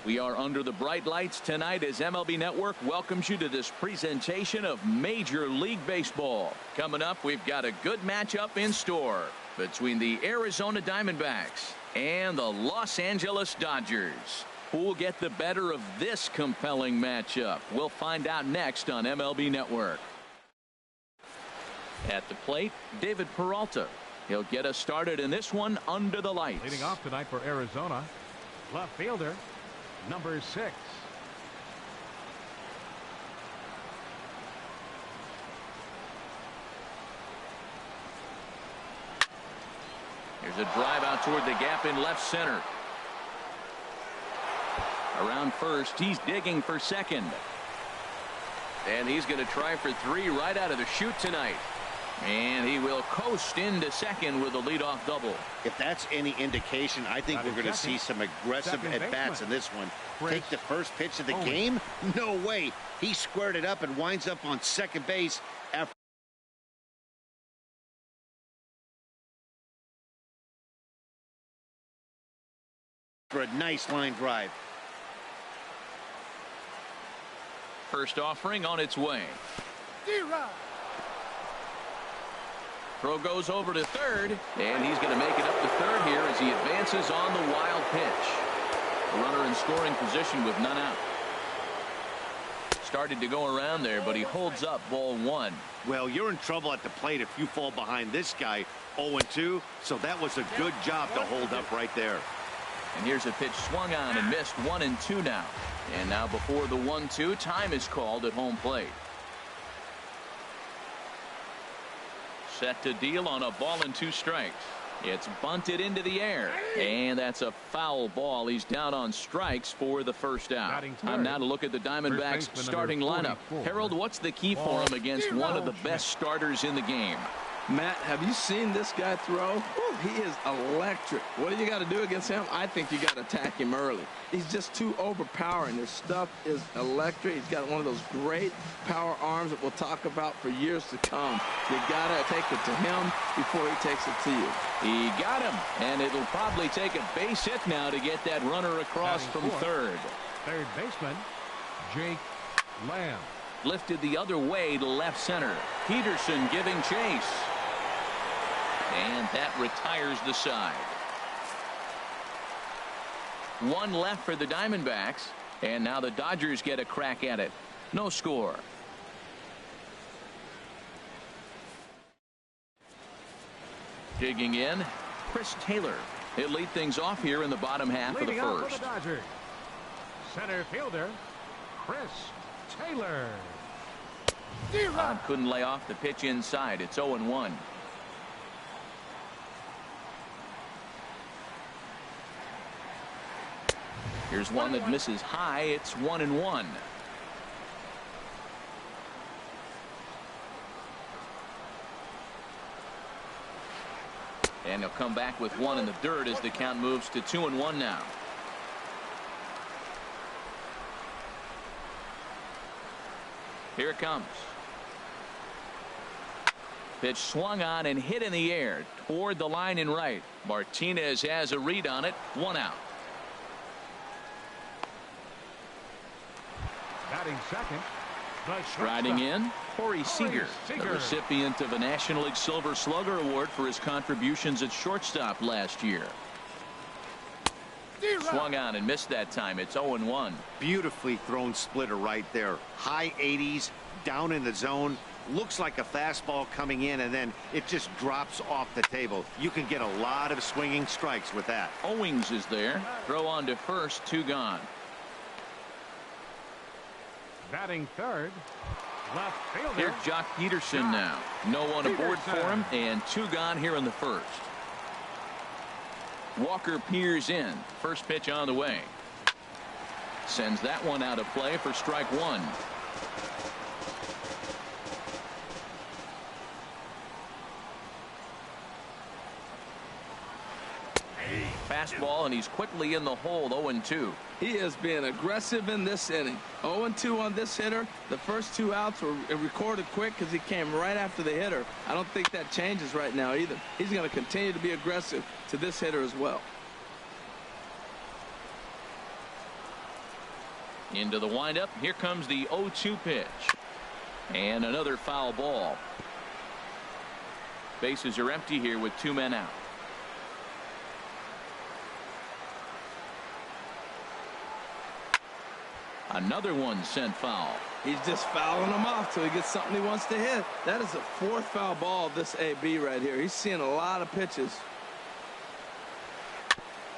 We are under the bright lights tonight as MLB Network welcomes you to this presentation of Major League Baseball. Coming up, we've got a good matchup in store between the Arizona Diamondbacks and the Los Angeles Dodgers. Who will get the better of this compelling matchup? We'll find out next on MLB Network. At the plate, David Peralta. He'll get us started in this one under the lights. Leading off tonight for Arizona, left fielder, number 6. Here's a drive out toward the gap in left center. Around first, he's digging for second. And he's going to try for 3 right out of the chute tonight. And he will coast into second with a leadoff double. If that's any indication, I think we're going to see some aggressive at-bats in this one. Take the first pitch of the game? No way. He squared it up and winds up on second base after a nice line drive. First offering on its way. Throw goes over to third, and he's going to make it up to third here as he advances on the wild pitch. A runner in scoring position with none out. Started to go around there, but he holds up ball 1. Well, you're in trouble at the plate if you fall behind this guy 0-2, so that was a good job to hold up right there. And here's a pitch swung on and missed 1-2 now. And now before the 1-2, time is called at home plate. Set to deal on a ball and 2 strikes. It's bunted into the air. And that's a foul ball. He's down on strikes for the first out. Time now to look at the Diamondbacks starting lineup. Harold, what's the key for him against one of the best starters in the game? Matt, have you seen this guy throw? Ooh, he is electric. What do you got to do against him? I think you got to attack him early. He's just too overpowering. His stuff is electric. He's got one of those great power arms that we'll talk about for years to come. You got to take it to him before he takes it to you. He got him, and it'll probably take a base hit now to get that runner across from third. Third baseman, Jake Lamb. Lifted the other way to left center. Peterson giving chase. And that retires the side. 1 left for the Diamondbacks. And now the Dodgers get a crack at it. No score. Digging in, Chris Taylor. He'll lead things off here in the bottom half of the first. For the Dodgers, center fielder, Chris Taylor. Couldn't lay off the pitch inside. It's 0-1. Here's one that misses high. It's 1-1. And he'll come back with 1 in the dirt as the count moves to 2-1 now. Here it comes. Pitch swung on and hit in the air toward the line and right. Martinez has a read on it. 1 out. Batting second. Striding in, Corey Seager, the recipient of a National League Silver Slugger Award for his contributions at shortstop last year. Swung on and missed that time. It's 0-1. Beautifully thrown splitter right there. High 80s, down in the zone. Looks like a fastball coming in, and then it just drops off the table. You can get a lot of swinging strikes with that. Owings is there. Throw on to first, 2 gone. Batting third, left fielder. Here's Jock Peterson now. No one aboard for him, and 2 gone here in the first. Walker peers in. First pitch on the way. Sends that one out of play for strike 1. Fastball, and he's quickly in the hole. 0-2. He is being aggressive in this inning. 0-2 on this hitter. The first 2 outs were recorded quick because he came right after the hitter. I don't think that changes right now either. He's going to continue to be aggressive to this hitter as well. Into the windup. Here comes the 0-2 pitch. And another foul ball. Bases are empty here with 2 men out. Another one sent foul. He's just fouling them off till he gets something he wants to hit. That is the 4th foul ball of this AB right here. He's seeing a lot of pitches.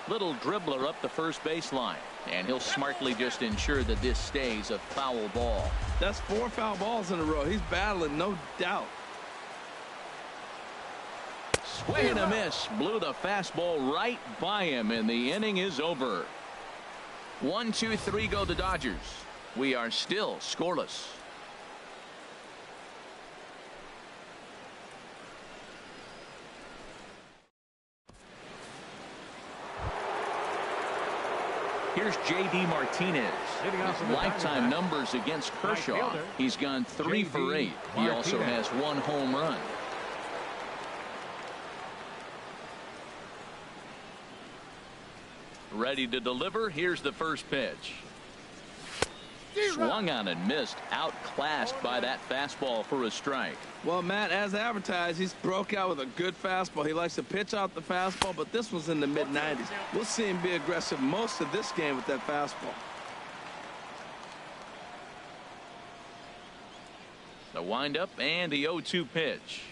Little dribbler up the first baseline, and he'll smartly just ensure that this stays a foul ball. That's 4 foul balls in a row. He's battling, no doubt. Swing and a miss. Blew the fastball right by him, and the inning is over. 1, 2, 3 go the Dodgers. We are still scoreless. Here's J.D. Martinez. His lifetime numbers against Kershaw. He's gone 3 for 8. He also has 1 home run. Ready to deliver. Here's the first pitch. Swung on and missed. Outclassed by that fastball for a strike. Well, Matt, as advertised, he's broke out with a good fastball. He likes to pitch out the fastball, but this was in the mid-90s. We'll see him be aggressive most of this game with that fastball. The windup and the 0-2 pitch.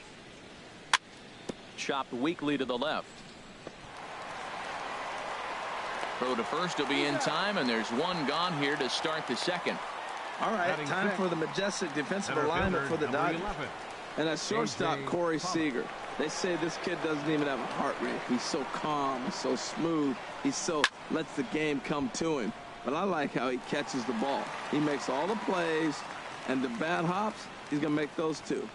Chopped weakly to the left. Throw to first will be in time, and there's 1 gone here to start the second. All right, time for the majestic defensive alignment for the Dodgers. And at shortstop, Corey Seager. They say this kid doesn't even have a heart rate. He's so calm, he's so smooth, he so lets the game come to him. But I like how he catches the ball. He makes all the plays, and the bad hops, he's going to make those too.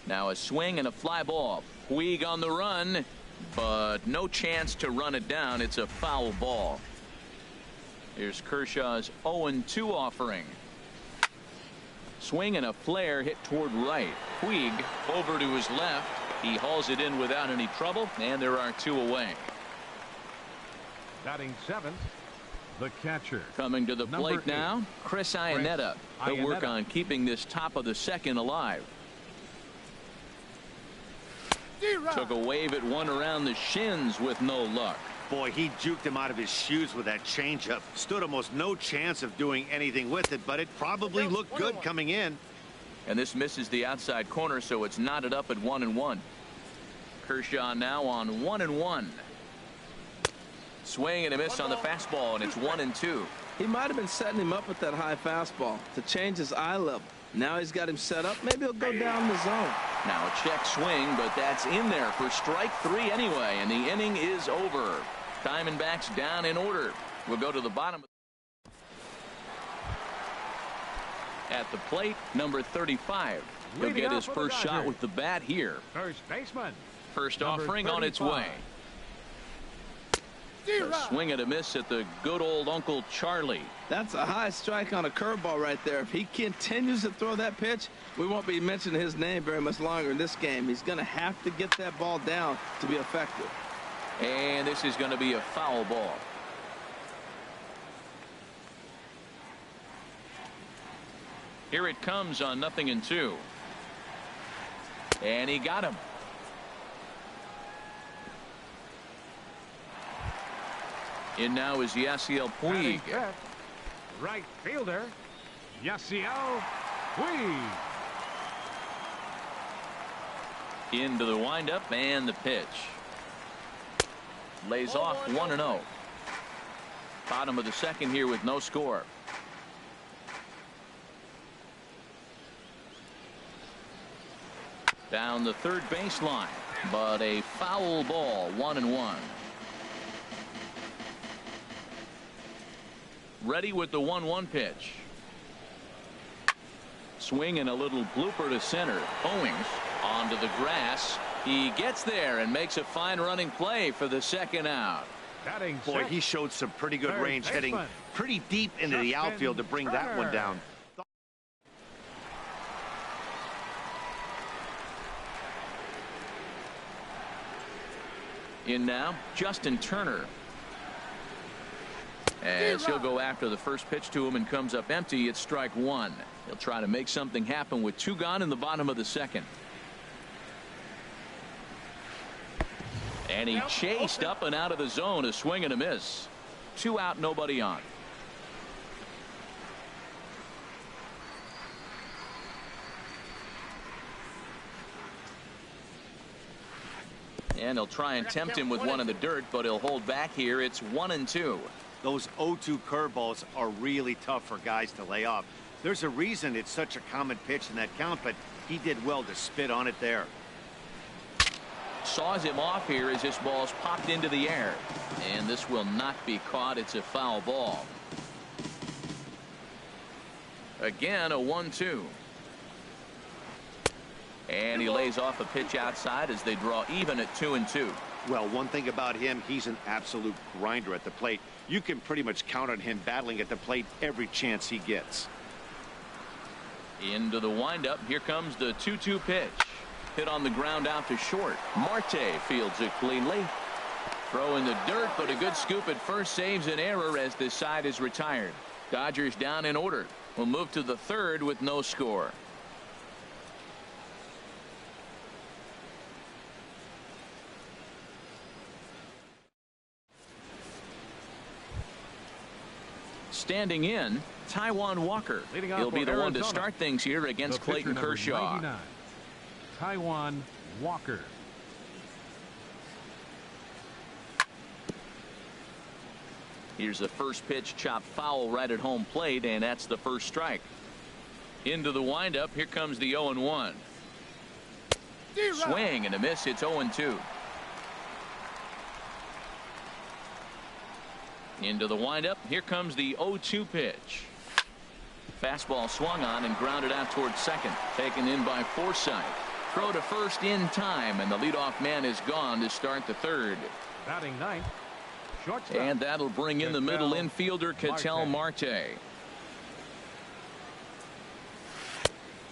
Now a swing and a fly ball. Puig on the run, but no chance to run it down. It's a foul ball. Here's Kershaw's 0-2 offering. Swing and a flare hit toward right. Puig over to his left. He hauls it in without any trouble, and there are 2 away. Batting 7th, the catcher. Coming to the plate now, Chris Iannetta. He'll work on keeping this top of the second alive. Took a wave at one around the shins with no luck. Boy, he juked him out of his shoes with that changeup. Stood almost no chance of doing anything with it, but it probably looked good coming in. And this misses the outside corner, so it's knotted up at 1-1. Kershaw now on 1-1. Swing and a miss on the fastball, and it's 1-2. He might have been setting him up with that high fastball to change his eye level. Now he's got him set up. Maybe he'll go down the zone. Now a check swing, but that's in there for strike 3 anyway, and the inning is over. Diamondbacks down in order. We'll go to the bottom. At the plate, number 35. He'll get his first shot with the bat here. First baseman. First offering on its way. A swing and a miss at the good old Uncle Charlie. That's a high strike on a curveball right there. If he continues to throw that pitch, we won't be mentioning his name very much longer in this game. He's going to have to get that ball down to be effective. And this is going to be a foul ball. Here it comes on 0-2. And he got him. In now is Yasiel Puig. Right fielder, Yasiel Puig. Into the windup and the pitch. Lays off 1-0. Bottom of the second here with no score. Down the third baseline, but a foul ball, 1-1. Ready with the 1-1 pitch. Swing and a little blooper to center. Owings onto the grass. He gets there and makes a fine running play for the second out. Boy, he showed some pretty good range, hitting pretty deep into the outfield to bring that one down. In now, Justin Turner. As he'll go after the first pitch to him and comes up empty, it's strike one. He'll try to make something happen with two gone in the bottom of the second. And he chased up and out of the zone, a swing and a miss. 2 out, nobody on. And he'll try and tempt him with one in the dirt, but he'll hold back here. It's 1-2. Those 0-2 curveballs are really tough for guys to lay off. There's a reason it's such a common pitch in that count, but he did well to spit on it there. Saws him off here as this ball's popped into the air. And this will not be caught. It's a foul ball. Again, a 1-2. And he lays off a pitch outside as they draw even at 2-2. Well, one thing about him, he's an absolute grinder at the plate. You can pretty much count on him battling at the plate every chance he gets. Into the windup. Here comes the 2-2 pitch. Hit on the ground out to short. Marte fields it cleanly. Throw in the dirt, but a good scoop at first saves an error as this side is retired. Dodgers down in order. We'll move to the third with no score. Standing in, Taijuan Walker. He'll be the one to start things here against Clayton Kershaw. Taijuan Walker. Here's the first pitch, chopped foul right at home plate, and that's the first strike. Into the windup. Here comes the 0-1. Swing and a miss. It's 0-2. Into the windup. Here comes the 0-2 pitch. Fastball swung on and grounded out towards second. Taken in by Forsythe. Throw to first in time, and the leadoff man is gone to start the third. Batting ninth. Shortstop. And that'll bring in the middle infielder, Ketel Marte.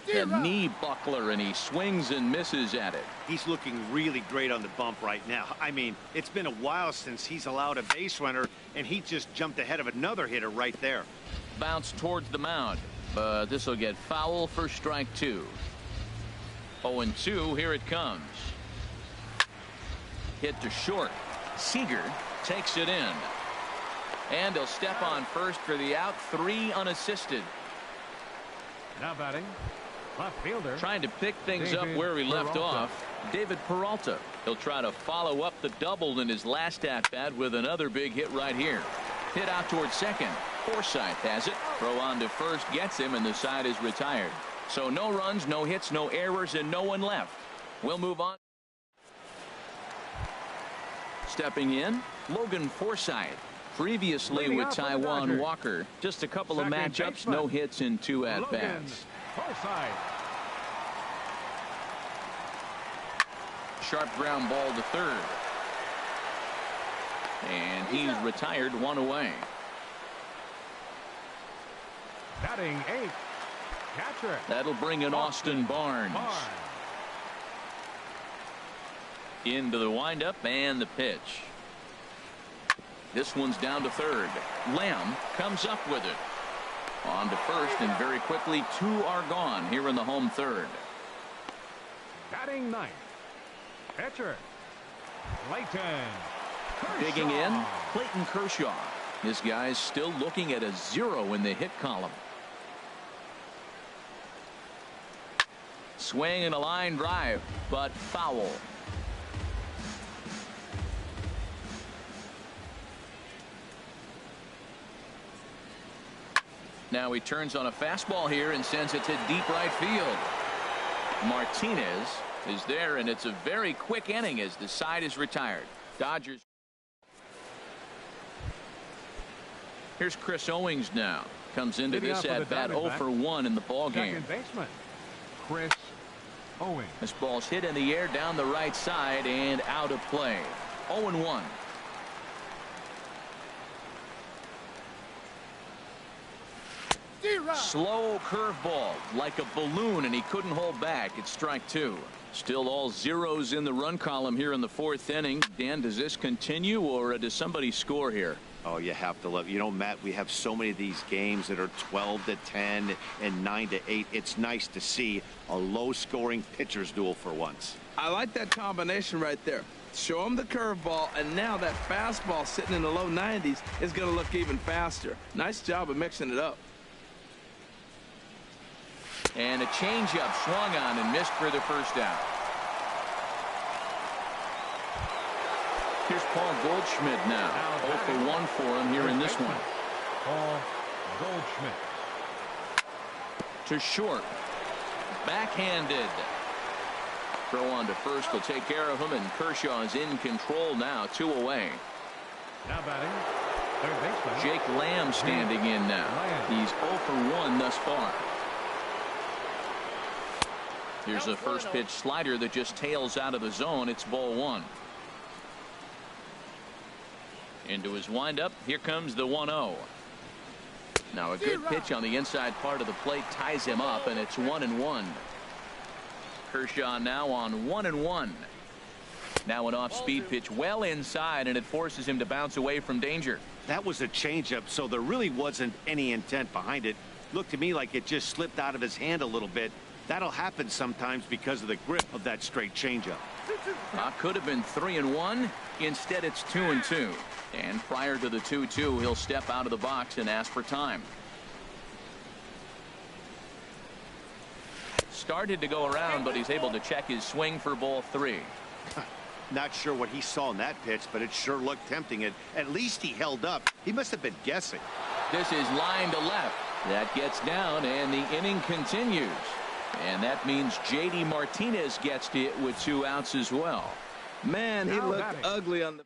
The knee buckler, and he swings and misses at it. He's looking really great on the bump right now. I mean, it's been a while since he's allowed a base runner, and he just jumped ahead of another hitter right there. Bounce towards the mound, but this will get foul for strike two. 0-2, here it comes. Hit to short. Seager takes it in. And he'll step on first for the out. 3 unassisted. Now batting, left fielder. Trying to pick things up where he left off. David Peralta. He'll try to follow up the double in his last at-bat with another big hit right here. Hit out towards second. Forsythe has it. Throw on to first gets him, and the side is retired. So no runs, no hits, no errors, and no one left. We'll move on. Stepping in, Logan Forsythe. Previously with Taijuan Walker. Just a couple of matchups, no hits in 2 at-bats. Sharp ground ball to third. And he's retired, 1 away. Batting 8th. Catcher. That'll bring in Austin Barnes. Into the windup and the pitch. This one's down to third. Lamb comes up with it. On to first, and very quickly 2 are gone here in the home third. Batting 9th. Pitcher. Clayton Kershaw. Digging in, Clayton Kershaw. This guy's still looking at a 0 in the hit column. Swing and a line drive, but foul. Now he turns on a fastball here and sends it to deep right field. Martinez is there, and it's a very quick inning as the side is retired. Dodgers. Here's Chris Owings now. Comes into this at bat 0 for 1 in the ball game. Second baseman, Chris Owings. This ball's hit in the air down the right side and out of play. 0-1. Slow curveball like a balloon, and he couldn't hold back. It's strike 2. Still all zeros in the run column here in the 4th inning. Dan, does this continue, or does somebody score here? Oh, you have to love. You know, Matt, we have so many of these games that are 12-10 and 9-8. It's nice to see a low-scoring pitcher's duel for once. I like that combination right there. Show him the curveball, and now that fastball sitting in the low 90s is going to look even faster. Nice job of mixing it up. And a changeup swung on and missed for the first out. Here's Paul Goldschmidt now. 0 for 1 for him here in this one. Paul Goldschmidt. To short. Backhanded. Throw on to first will take care of him, and Kershaw is in control now. 2 away. Now batting, third baseman Jake Lamb standing in now. He's 0 for 1 thus far. Here's a first pitch slider that just tails out of the zone. It's ball 1. Into his windup. Here comes the 1-0. Now a good pitch on the inside part of the plate ties him up, and it's 1-1. Kershaw now on 1-1. Now an off-speed pitch well inside, and it forces him to bounce away from danger. That was a changeup, so there really wasn't any intent behind it. Looked to me like it just slipped out of his hand a little bit. That'll happen sometimes because of the grip of that straight changeup. Could have been 3-1. Instead, it's 2-2. And prior to the 2-2, he'll step out of the box and ask for time. Started to go around, but he's able to check his swing for ball 3. Not sure what he saw in that pitch, but it sure looked tempting. At least he held up. He must have been guessing. This is line to left. That gets down, and the inning continues. And that means J.D. Martinez gets to it with 2 outs as well. Man, he looked ugly on the...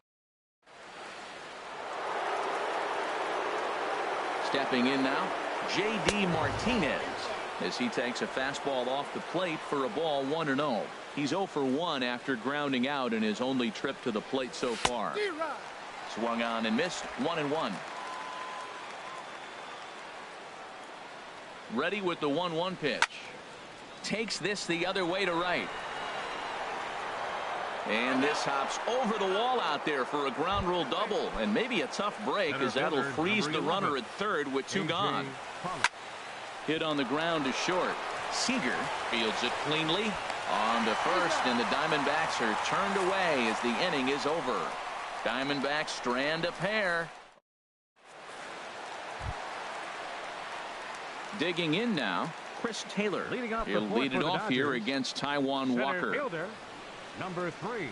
Stepping in now, J.D. Martinez, as he takes a fastball off the plate for a ball 1-0. He's 0 for 1 after grounding out in his only trip to the plate so far. Swung on and missed. 1-1. Ready with the 1-1 pitch. Takes this the other way to right. And this hops over the wall out there for a ground rule double, and maybe a tough break, as that'll freeze the runner at third with 2 gone. Hit on the ground to short. Seager fields it cleanly on to first, and the Diamondbacks are turned away as the inning is over. Diamondbacks strand a pair. Digging in now, Chris Taylor. He'll lead it off here against Taijuan Walker. Fielder, number 3.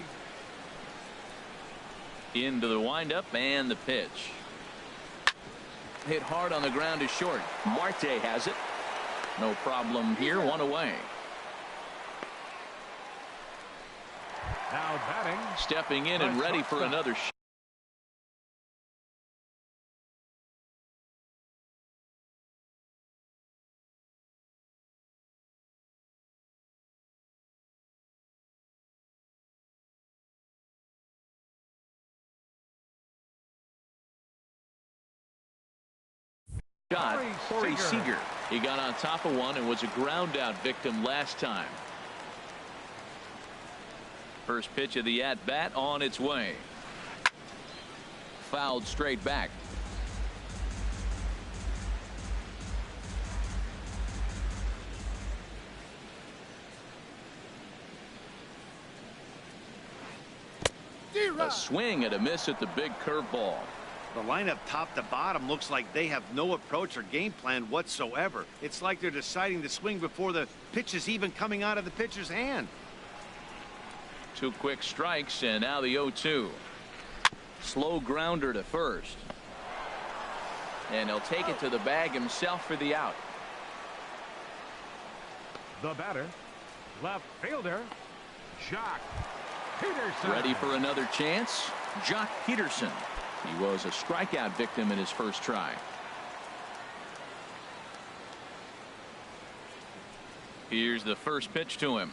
Into the windup and the pitch. Hit hard on the ground to short. Marte has it. No problem here. 1 away. Now batting. Stepping in and ready for another shot. Shot, Corey Seager. He got on top of one and was a ground out victim last time. First pitch of the at bat on its way. Fouled straight back. A swing and a miss at the big curveball. The lineup top to bottom looks like they have no approach or game plan whatsoever. It's like they're deciding to swing before the pitch is even coming out of the pitcher's hand. 2 quick strikes, and now the 0-2. Slow grounder to first. And he'll take it to the bag himself for the out. The batter, left fielder, Jock Peterson. Ready for another chance. Jock Peterson. He was a strikeout victim in his first try. Here's the first pitch to him.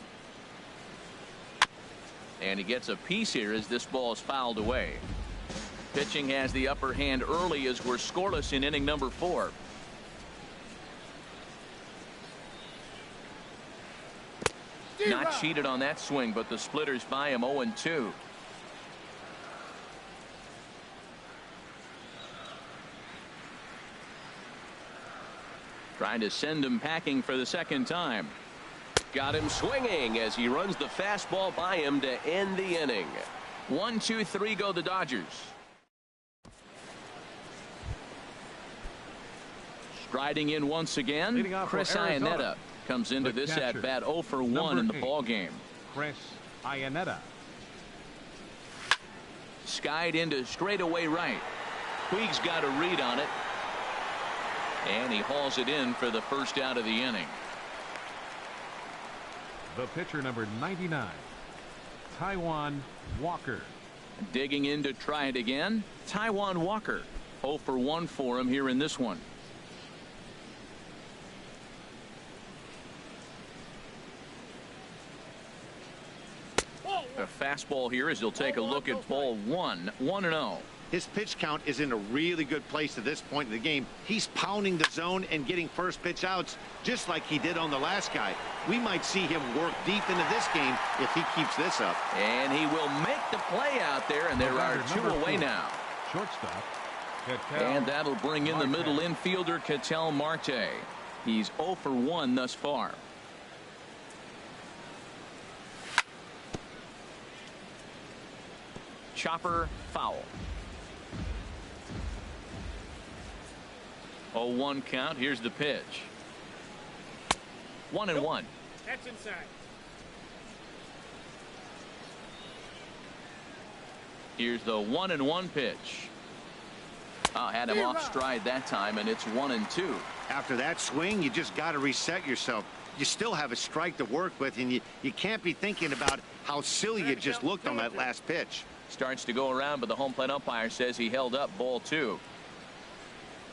And he gets a piece here as this ball is fouled away. Pitching has the upper hand early as we're scoreless in inning number 4. Not cheated on that swing, but the splitters by him 0-2. Trying to send him packing for the second time. Got him swinging as he runs the fastball by him to end the inning. 1, 2, 3 go the Dodgers. Striding in once again, Chris Iannetta comes into this at bat 0 for 1 in the ball game. Chris Iannetta. Skied into straightaway right. Puig's got a read on it. And he hauls it in for the first out of the inning. The pitcher, number 99, Taijuan Walker. Digging in to try it again, Taijuan Walker. 0 for 1 for him here in this one. A fastball here as he'll take a look at ball 1. 1-0. His pitch count is in a really good place at this point in the game. He's pounding the zone and getting first pitch outs just like he did on the last guy. We might see him work deep into this game if he keeps this up. And he will make the play out there, and there are 2 away now. Shortstop. And that'll bring in the middle infielder, Ketel Marte. He's 0 for 1 thus far. Chopper foul. 0-1 count. Here's the pitch. 1-1. That's inside. Here's the 1-1 pitch. Had him off stride that time, and it's 1-2. After that swing, you just got to reset yourself. You still have a strike to work with, and you can't be thinking about how silly you just looked on that last pitch. Starts to go around, but the home plate umpire says he held up ball 2.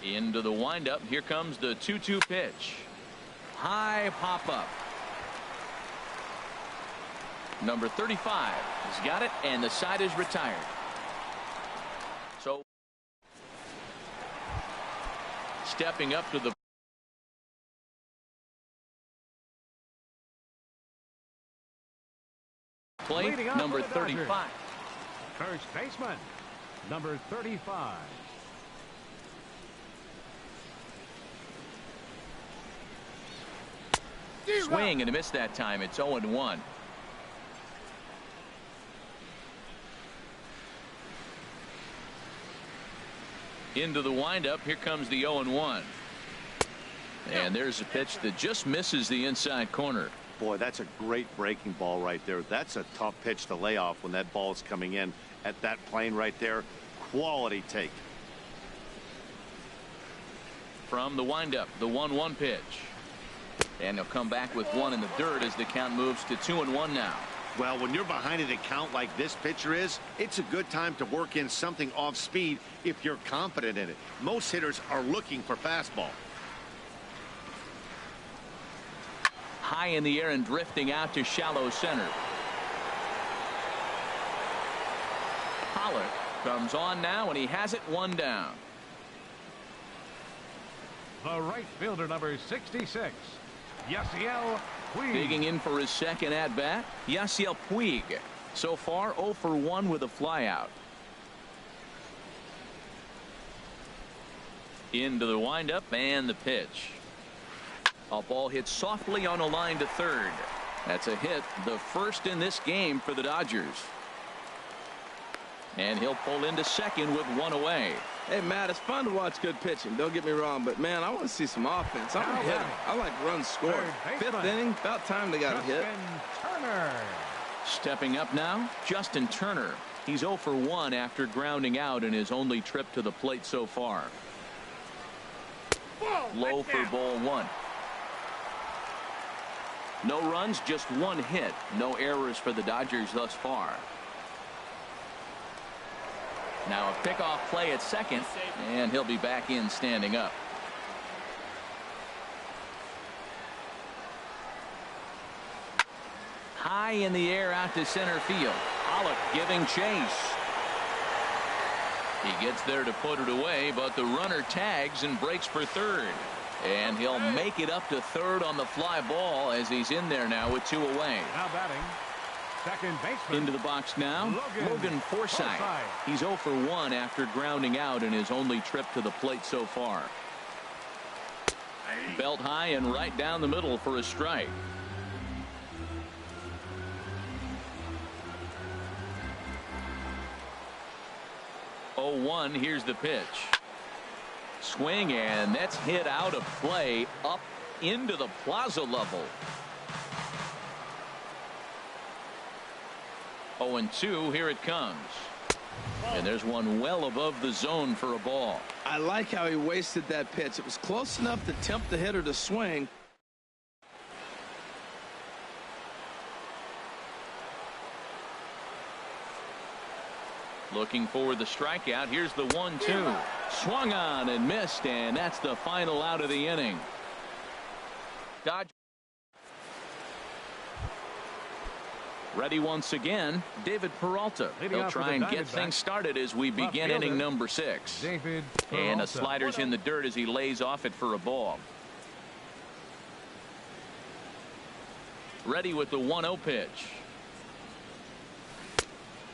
Into the windup. Here comes the 2-2 pitch. High pop up. Number 35 has got it, and the side is retired. So stepping up to the plate, number 35. First baseman, number 35. Swing and a miss that time. It's 0-1. Into the windup. Here comes the 0-1. And there's a pitch that just misses the inside corner. Boy, that's a great breaking ball right there. That's a tough pitch to lay off when that ball's coming in at that plane right there. Quality take. From the windup, the 1-1 pitch. And he'll come back with 1 in the dirt as the count moves to 2-1 now. Well, when you're behind an account like this pitcher is, it's a good time to work in something off speed if you're confident in it. Most hitters are looking for fastball. High in the air and drifting out to shallow center. Pollock comes on now, and he has it 1 down. The right fielder, number 66, Yasiel Puig. Digging in for his second at bat, Yasiel Puig. So far 0 for 1 with a flyout. Into the windup and the pitch. A ball hit softly on a line to third. That's a hit, the first in this game for the Dodgers. And he'll pull into second with 1 away. Hey, Matt, it's fun to watch good pitching. Don't get me wrong, but, man, I want to see some offense. I'm a hitter. I like runs scored. 5th inning, about time they got a hit. Turner. Stepping up now, Justin Turner. He's 0 for 1 after grounding out in his only trip to the plate so far. Low for ball 1. No runs, just 1 hit. No errors for the Dodgers thus far. Now a pickoff play at second, and he'll be back in standing up. High in the air out to center field. Pollock giving chase. He gets there to put it away, but the runner tags and breaks for third. And he'll make it up to third on the fly ball as he's in there now with 2 away. Now batting, second baseman. Into the box now, Logan Forsythe. He's 0 for 1 after grounding out in his only trip to the plate so far. Belt high and right down the middle for a strike. Oh, 1. Here's the pitch. Swing, and that's hit out of play up into the plaza level. 0-2. Here it comes. And there's one well above the zone for a ball. I like how he wasted that pitch. It was close enough to tempt the hitter to swing. Looking for the strikeout. Here's the 1-2. Swung on and missed, and that's the final out of the inning. Dodge. Ready once again, David Peralta. He'll try and get things started as we begin inning number 6. And a slider's in the dirt as he lays off it for a ball. Ready with the 1-0 pitch.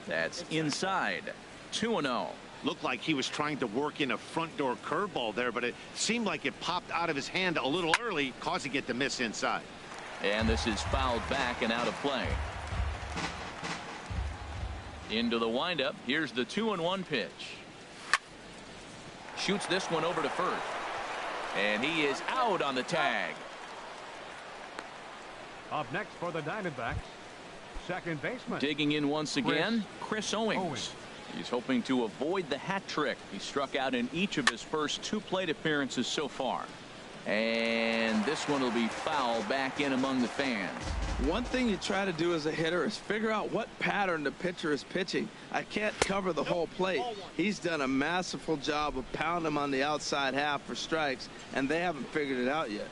That's inside. 2-0. Looked like he was trying to work in a front door curveball there, but it seemed like it popped out of his hand a little early, causing it to miss inside. And this is fouled back and out of play. Into the windup. Here's the 2-1 pitch. Shoots this one over to first. And he is out on the tag. Up next for the Diamondbacks, second baseman. Digging in once again, Chris Owings. He's hoping to avoid the hat trick. He struck out in each of his first 2 plate appearances so far. And this one will be fouled back in among the fans. One thing you try to do as a hitter is figure out what pattern the pitcher is pitching. I can't cover the whole plate. He's done a masterful job of pounding him on the outside half for strikes, and they haven't figured it out yet.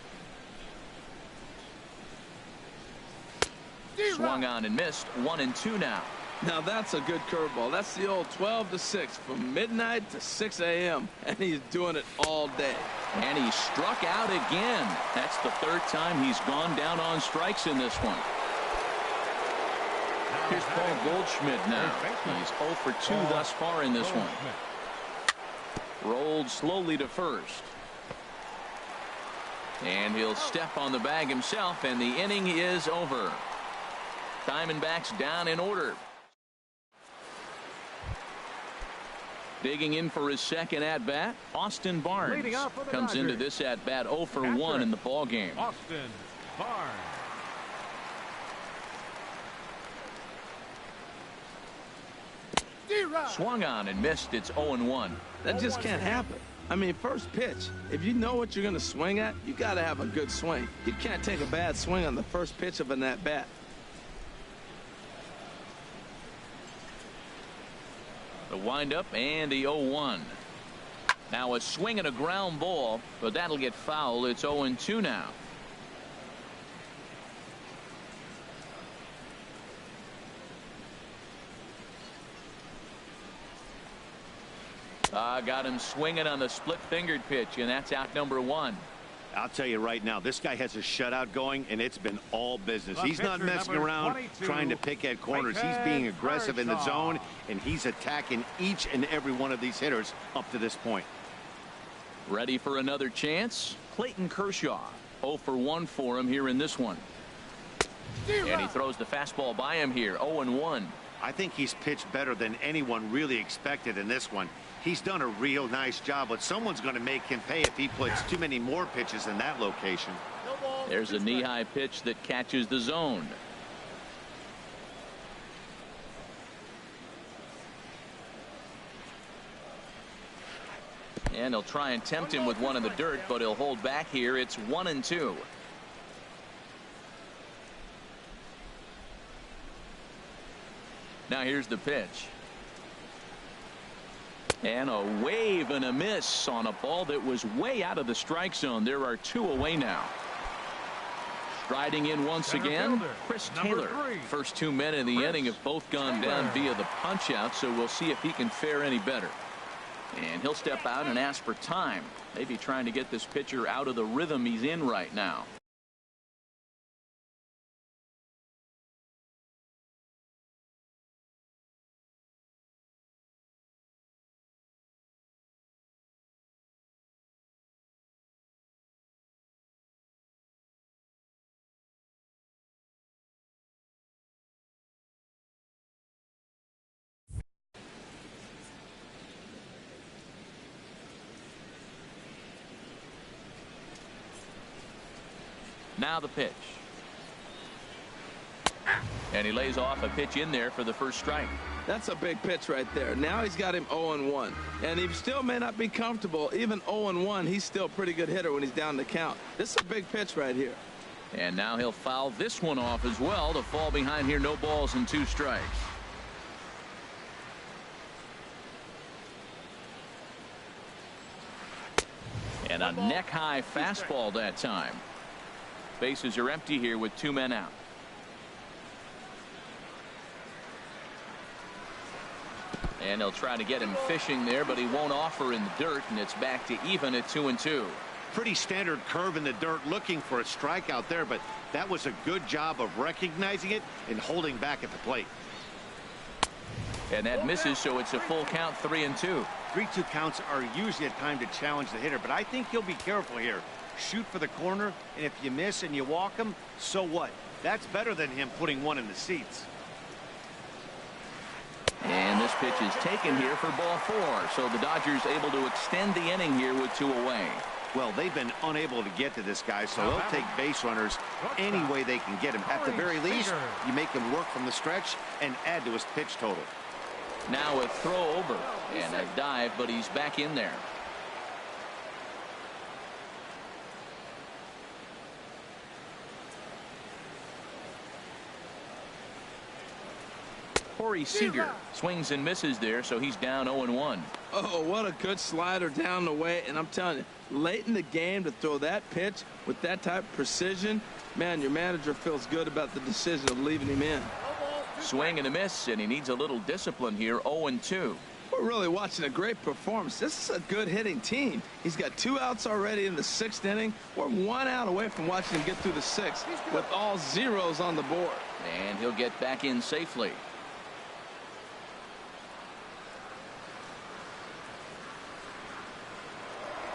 Swung on and missed. 1-2 now. Now that's a good curveball. That's the old 12 to 6 from midnight to 6 a.m. and he's doing it all day. And he struck out again. That's the 3rd time he's gone down on strikes in this one. Here's Paul Goldschmidt now. He's 0 for 2 thus far in this one. Rolled slowly to first. And he'll step on the bag himself, and the inning is over. Diamondbacks down in order. Digging in for his second at-bat, Austin Barnes comes into this at-bat 0 for 1 in the ballgame. Austin Barnes. Swung on and missed. It's 0-1. That just can't happen. I mean, first pitch, if you know what you're going to swing at, you got to have a good swing. You can't take a bad swing on the first pitch of an at-bat. The windup and the 0-1. Now a swing and a ground ball, but that'll get foul. It's 0-2 now. Got him swinging on the split-fingered pitch, and that's out number 1. I'll tell you right now, this guy has a shutout going, and it's been all business. He's not messing around trying to pick at corners. He's being aggressive in the zone, and he's attacking each and every one of these hitters up to this point. Ready for another chance? Clayton Kershaw. 0 for 1 for him here in this one. And he throws the fastball by him here. 0-1. I think he's pitched better than anyone really expected in this one. He's done a real nice job, but someone's going to make him pay if he puts too many more pitches in that location. There's a knee-high pitch that catches the zone. And he'll try and tempt him with one in the dirt, but he'll hold back here. It's 1-2. Now here's the pitch. And a wave and a miss on a ball that was way out of the strike zone. There are 2 away now. Striding in once again, Chris Taylor. First 2 men in the inning have both gone down via the punch out, so we'll see if he can fare any better. And he'll step out and ask for time, maybe trying to get this pitcher out of the rhythm he's in right now. Now the pitch. And he lays off a pitch in there for the first strike. That's a big pitch right there. Now he's got him 0-1. And he still may not be comfortable. Even 0-1, he's still a pretty good hitter when he's down the count. This is a big pitch right here. And now he'll foul this one off as well to fall behind here. No balls and 2 strikes. And a neck-high fastball that time. Bases are empty here with 2 men out. And they'll try to get him fishing there, but he won't offer in the dirt, and it's back to even at 2-2. Pretty standard curve in the dirt, looking for a strikeout there, but that was a good job of recognizing it and holding back at the plate. And that misses, so it's a full count, 3-2. 3-2 counts are usually a time to challenge the hitter, but I think he'll be careful here. Shoot for the corner, and if you miss and you walk him, so what? That's better than him putting one in the seats. And this pitch is taken here for ball 4. So the Dodgers able to extend the inning here with 2 away. Well, they've been unable to get to this guy, so they'll take base runners any way they can get him. At the very least, you make him work from the stretch and add to his pitch total. Now a throw over and a dive, but he's back in there. Corey Seager swings and misses there, so he's down 0-1. Oh, what a good slider down the way. And I'm telling you, late in the game to throw that pitch with that type of precision, man, your manager feels good about the decision of leaving him in. Swing and a miss, and he needs a little discipline here. 0-2. We're really watching a great performance. This is a good hitting team. He's got 2 outs already in the 6th inning. We're 1 out away from watching him get through the 6th with all zeros on the board. And he'll get back in safely.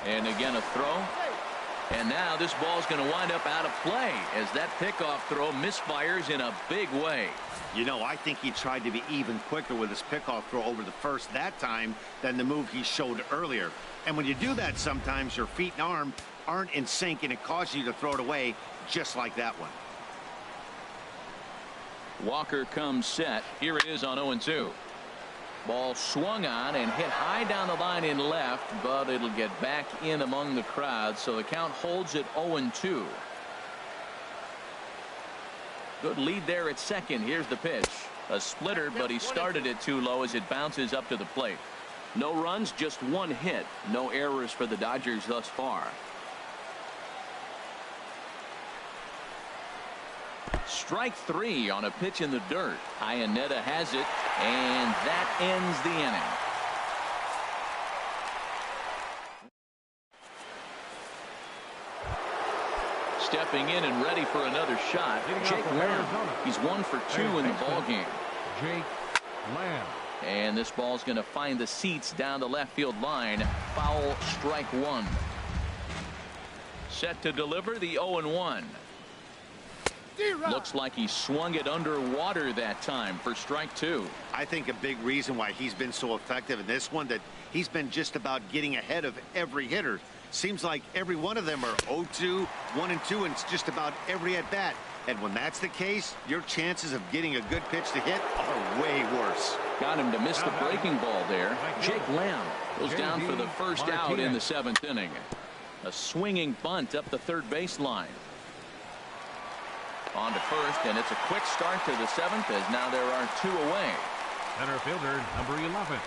And again a throw. And now this ball's going to wind up out of play as that pickoff throw misfires in a big way. You know, I think he tried to be even quicker with his pickoff throw over the first that time than the move he showed earlier. And when you do that, sometimes your feet and arm aren't in sync, and it causes you to throw it away just like that one. Walker comes set. Here it is on 0-2. Ball swung on and hit high down the line in left, but it'll get back in among the crowd, so the count holds at 0-2. Good lead there at second. Here's the pitch. A splitter, but he started it too low as it bounces up to the plate. No runs, just 1 hit. No errors for the Dodgers thus far. Strike 3 on a pitch in the dirt. Iannetta has it, and that ends the inning. Stepping in and ready for another shot, Jake Lamb. He's 1 for 2 in the ballgame. Jake Lamb. And this ball's going to find the seats down the left field line. Foul, strike 1. Set to deliver the 0-1. Looks like he swung it underwater that time for strike 2. I think a big reason why he's been so effective in this one, that he's been just about getting ahead of every hitter. Seems like every one of them are 0-2, 1-2, and it's just about every at bat. And when that's the case, your chances of getting a good pitch to hit are way worse. Got him to miss the breaking ball there. Jake Lamb goes down for the first out in the 7th inning. A swinging bunt up the third baseline. On to first, and it's a quick start to the 7th as now there are 2 away. Center fielder, number 11.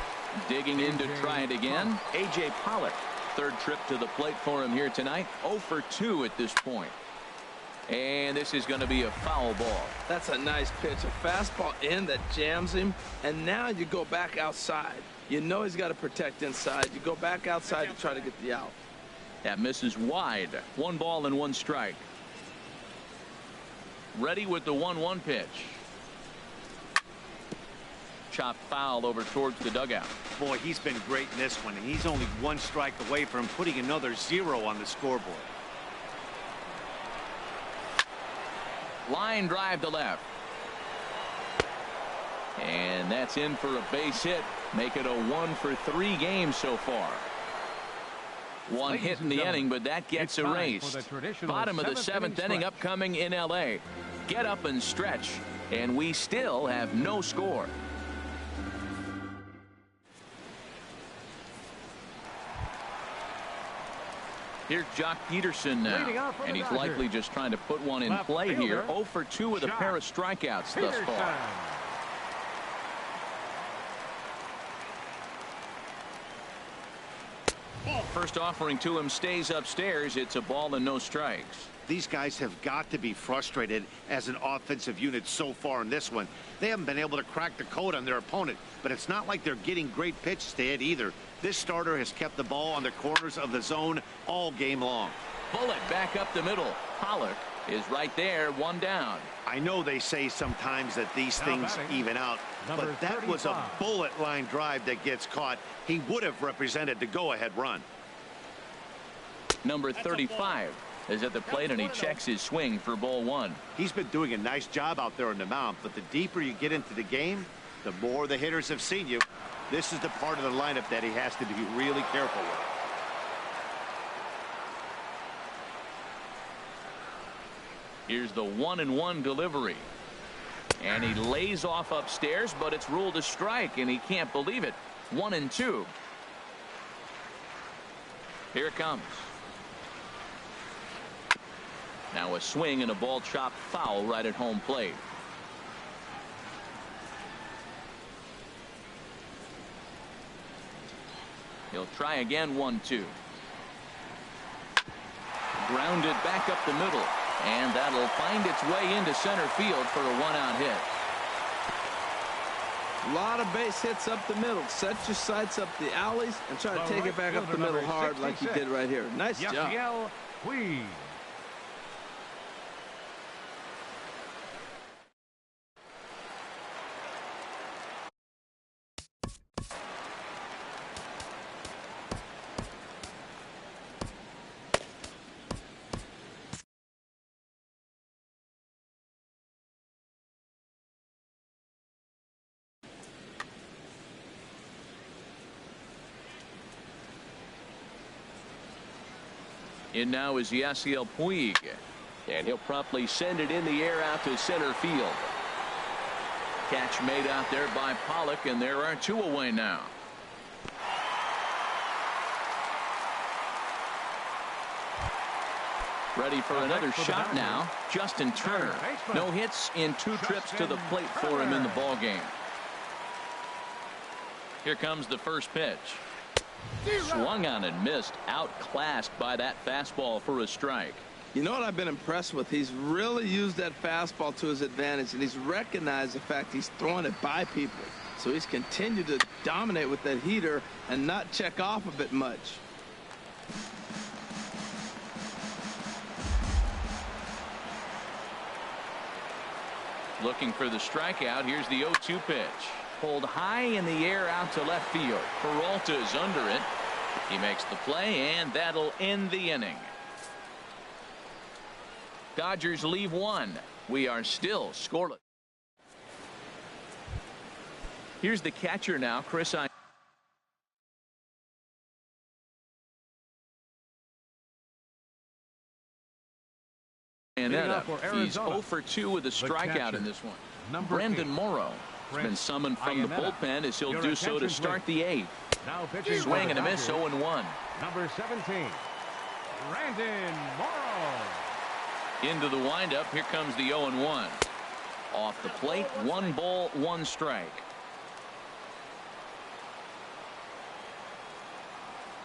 Digging in to try it again, A.J. Pollock. Third trip to the plate for him here tonight. 0 for 2 at this point. And this is going to be a foul ball. That's a nice pitch. A fastball in that jams him. And now you go back outside. You know he's got to protect inside. You go back outside to try to get the out. That misses wide. 1 ball and 1 strike. Ready with the 1-1 pitch. Chopped foul over towards the dugout. Boy, he's been great in this one, and he's only 1 strike away from putting another 0 on the scoreboard. Line drive to left. And that's in for a base hit. Make it a 1 for 3 games so far. One hit in the inning, but that gets erased. Bottom of the seventh inning upcoming in L.A. Get up and stretch, and we still have no score. Here's Jock Peterson now, and he's likely just trying to put one in play here. 0 for 2 with a pair of strikeouts thus far. First offering to him stays upstairs. It's a ball and no strikes. These guys have got to be frustrated as an offensive unit so far in this one. They haven't been able to crack the code on their opponent, but it's not like they're getting great pitches to hit either. This starter has kept the ball on the corners of the zone all game long. Bullet back up the middle. Pollock is right there, one down. I know they say sometimes that these things even out, but that was a bullet line drive that gets caught. He would have represented the go-ahead run. Number 35 is at the plate, and he checks his swing for ball one. He's been doing a nice job out there on the mound, but the deeper you get into the game, the more the hitters have seen you. This is the part of the lineup that he has to be really careful with. Here's the 1-1 delivery. And he lays off upstairs, but it's ruled a strike, and he can't believe it. 1-2. Here it comes. Now a swing and a ball chopped foul right at home plate. He'll try again. 1-2. Grounded back up the middle, and that'll find its way into center field for a one-out hit. A lot of base hits up the middle. Set your sights up the alleys and try to take it back up the middle hard like he did right here. Nice job. In now is Yasiel Puig, and he'll promptly send it in the air out to center field. Catch made out there by Pollock, and there are two away now. Ready for another shot now. Justin Turner. No hits in 2 trips to the plate for him in the ball game. Here comes the first pitch. Swung on and missed. Outclassed by that fastball for a strike. You know what I've been impressed with? He's really used that fastball to his advantage, and he's recognized the fact he's throwing it by people. So he's continued to dominate with that heater and not check off of it much. Looking for the strikeout. Here's the 0-2 pitch. Pulled high in the air out to left field. Peralta's under it. He makes the play, and that'll end the inning. Dodgers leave one. We are still scoreless. Here's the catcher now, Chris. He's 0 for 2 with a strikeout in this one. Brendan Morrow has been summoned from the bullpen, as he'll do so to start the 8th. Swing and a miss. 0-1. Number 17, Brandon Morrow. Into the windup. Here comes the 0-1. Off the plate. 1 ball, 1 strike.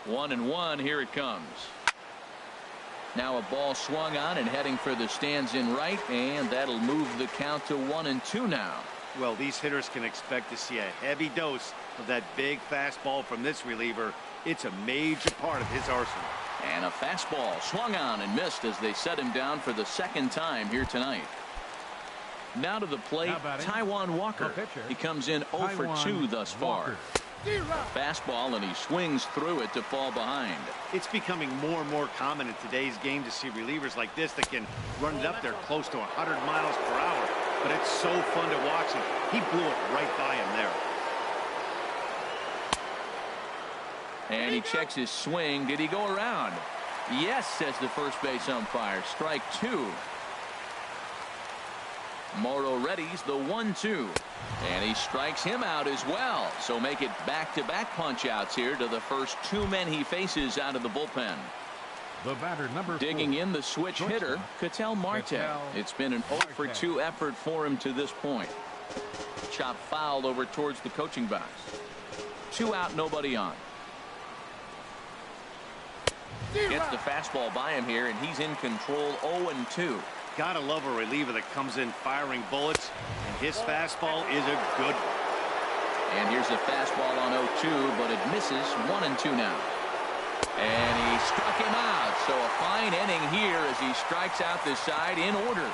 1-1. Here it comes. Now a ball swung on and heading for the stands in right, and that'll move the count to 1-2 now. Well, these hitters can expect to see a heavy dose of that big fastball from this reliever. It's a major part of his arsenal. And a fastball swung on and missed as they set him down for the 2nd time here tonight. Now to the plate, Taijuan Walker. He comes in 0 for 2 thus far. Fastball, and he swings through it to fall behind. It's becoming more and more common in today's game to see relievers like this that can run it up there close to 100 miles per hour. But it's so fun to watch him. He blew it right by him there. And he checks his swing. Did he go around? Yes, says the first base umpire. Strike two. Morrow readies the 1-2. And he strikes him out as well. So make it back-to-back punch-outs here to the first two men he faces out of the bullpen. The batter, number Digging 4. in the switch hitter, Ketel Marte. It's been an 0-for-2 effort for him to this point. Chop fouled over towards the coaching box. 2 out, nobody on. Gets the fastball by him here, and he's in control. 0-2. Gotta love a reliever that comes in firing bullets, and his fastball is a good one. And here's a fastball on 0-2, but it misses. 1-2 now. And he struck him out. So a fine inning here as he strikes out this side in order.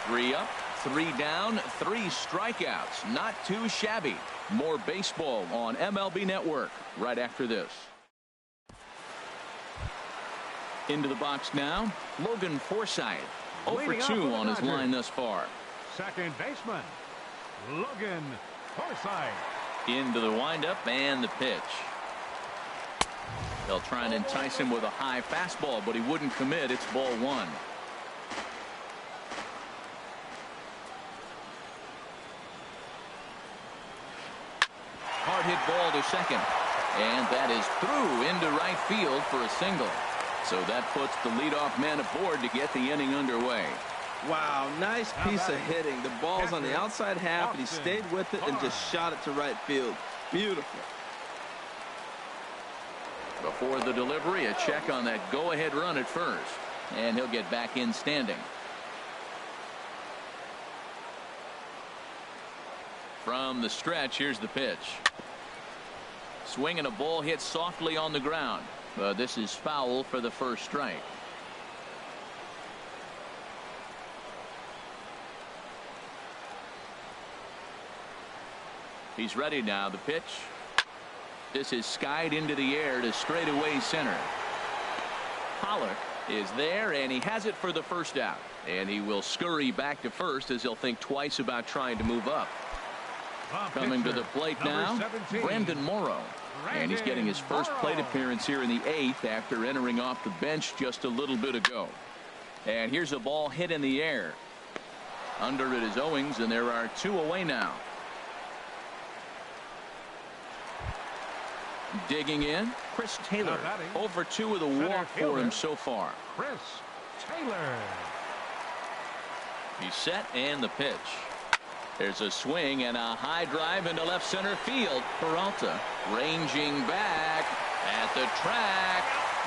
3 up, 3 down, 3 strikeouts. Not too shabby. More baseball on MLB Network right after this. Into the box now, Logan Forsythe. 0-for-2 on his line thus far. Second baseman, Logan Forsythe. Into the windup and the pitch. They'll try and entice him with a high fastball, but he wouldn't commit. It's ball 1. Hard hit ball to second. And that is through into right field for a single. So that puts the leadoff man aboard to get the inning underway. Wow, nice piece of hitting. The ball's on the outside half, and he stayed with it and just shot it to right field. Beautiful. Before the delivery, a check on that go-ahead run at first. And he'll get back in standing. From the stretch, here's the pitch. Swing and a ball hit softly on the ground. But this is foul for the first strike. He's ready now. The pitch. This is skied into the air to straightaway center. Pollock is there, and he has it for the first out. And he will scurry back to first as he'll think twice about trying to move up. Coming to the plate now, Brandon Morrow. And he's getting his first plate appearance here in the 8th after entering off the bench just a little bit ago. And here's a ball hit in the air. Under it is Owings, and there are 2 away now. Digging in, Chris Taylor. 0-for-2 with a walk for him so far. Chris Taylor. He's set, and the pitch. There's a swing and a high drive into left center field. Peralta ranging back at the track,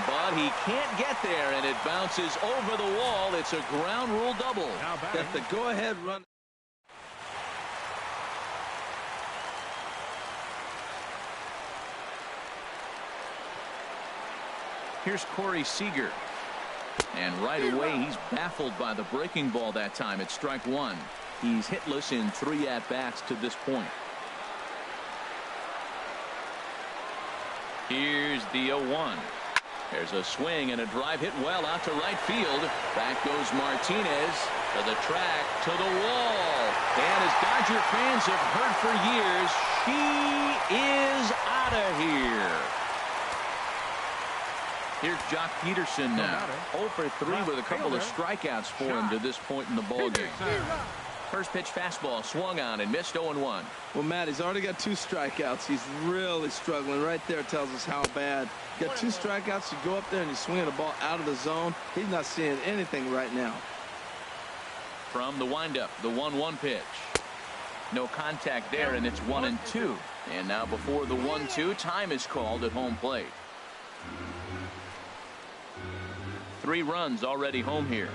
but he can't get there, and it bounces over the wall. It's a ground rule double. Got the go-ahead run. Here's Corey Seager. And right away, he's baffled by the breaking ball that time. It's strike 1. He's hitless in 3 at-bats to this point. Here's the 0-1. There's a swing and a drive hit well out to right field. Back goes Martinez to the track, to the wall. And as Dodger fans have heard for years, she is out of here. Here's Jock Peterson now. 0-for-3 with a couple of strikeouts for him to this point in the ballgame. First pitch fastball swung on and missed. 0-1. Well, Matt, he's already got 2 strikeouts. He's really struggling. Right there tells us how bad. Got 2 strikeouts. You go up there and you swing the ball out of the zone. He's not seeing anything right now. From the windup, the 1-1 pitch. No contact there, and it's 1-2. And now before the 1-2, time is called at home plate. 3 runs already home here.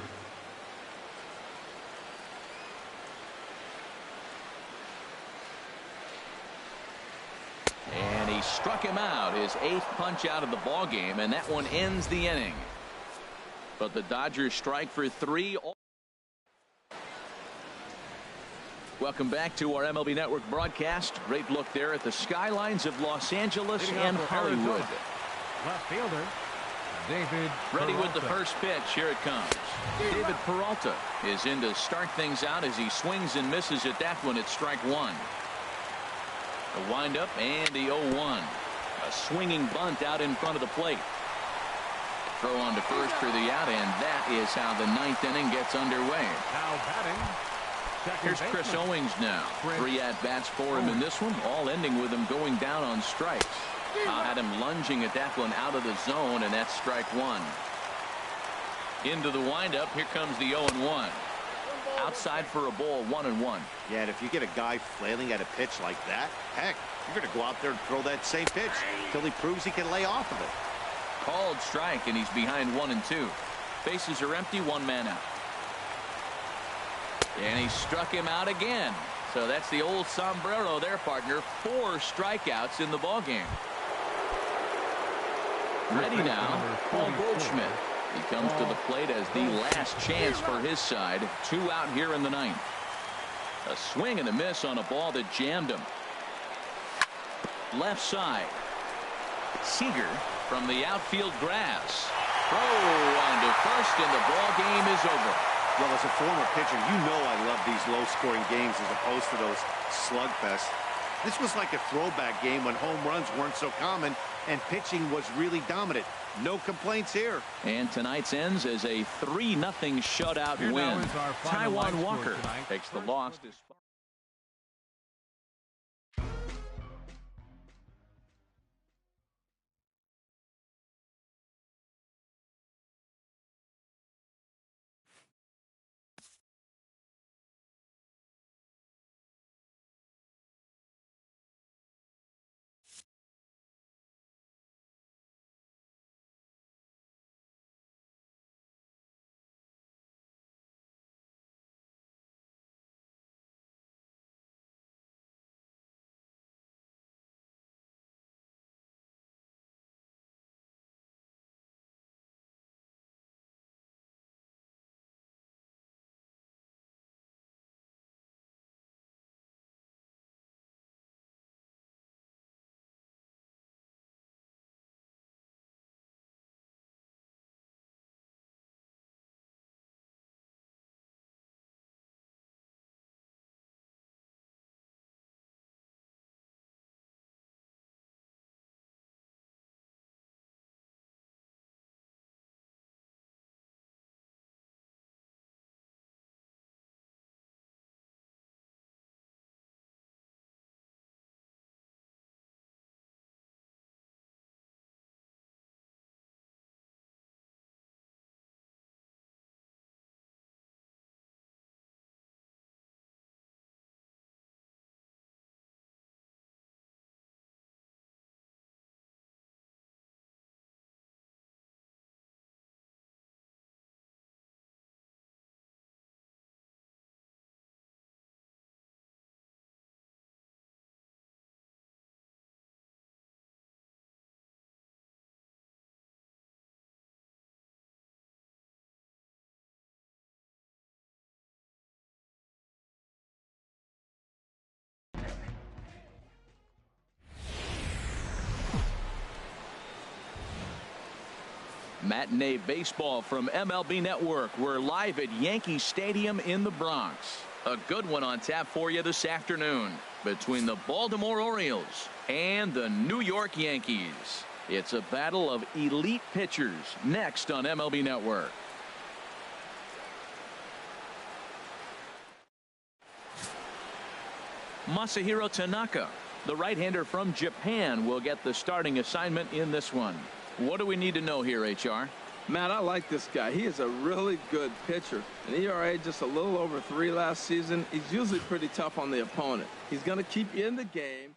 And he struck him out, his 8th punch out of the ball game, and that one ends the inning. But the Dodgers strike for 3. Welcome back to our MLB Network broadcast. Great look there at the skylines of Los Angeles and Hollywood. Left fielder, David Ready Peralta. with the first pitch. Here it comes. David Peralta is in to start things out as he swings and misses at that one. It's strike 1. The windup and the 0-1. A swinging bunt out in front of the plate. Throw on to first for the out, and that is how the ninth inning gets underway. Now batting. Here's Chris Owings now. 3 at-bats for him in this one, all ending with him going down on strikes. Had him lunging at that one out of the zone, and that's strike 1. Into the windup. Here comes the 0-1. Outside for a ball, 1-1. Yeah, and if you get a guy flailing at a pitch like that, heck, you're going to go out there and throw that same pitch until he proves he can lay off of it. Called strike, and he's behind 1-2. Bases are empty, 1 man out. And he struck him out again. So that's the old sombrero there, partner. 4 strikeouts in the ballgame. Ready now, Paul Goldschmidt. He comes to the plate as the last chance for his side. 2 out here in the ninth. A swing and a miss on a ball that jammed him. Left side. Seager from the outfield grass. Throw on to first, and the ball game is over. Well, as a former pitcher, you know I love these low-scoring games as opposed to those slugfests. This was like a throwback game when home runs weren't so common and pitching was really dominant. No complaints here. And tonight's ends as a 3-0 shutout win. Taijuan Walker takes the loss. Matinee baseball from MLB Network. We're live at Yankee Stadium in the Bronx. A good one on tap for you this afternoon between the Baltimore Orioles and the New York Yankees. It's a battle of elite pitchers next on MLB Network. Masahiro Tanaka, the right-hander from Japan, will get the starting assignment in this one. What do we need to know here, HR? Matt, I like this guy. He is a really good pitcher. An ERA just a little over 3 last season. He's usually pretty tough on the opponent. He's going to keep you in the game.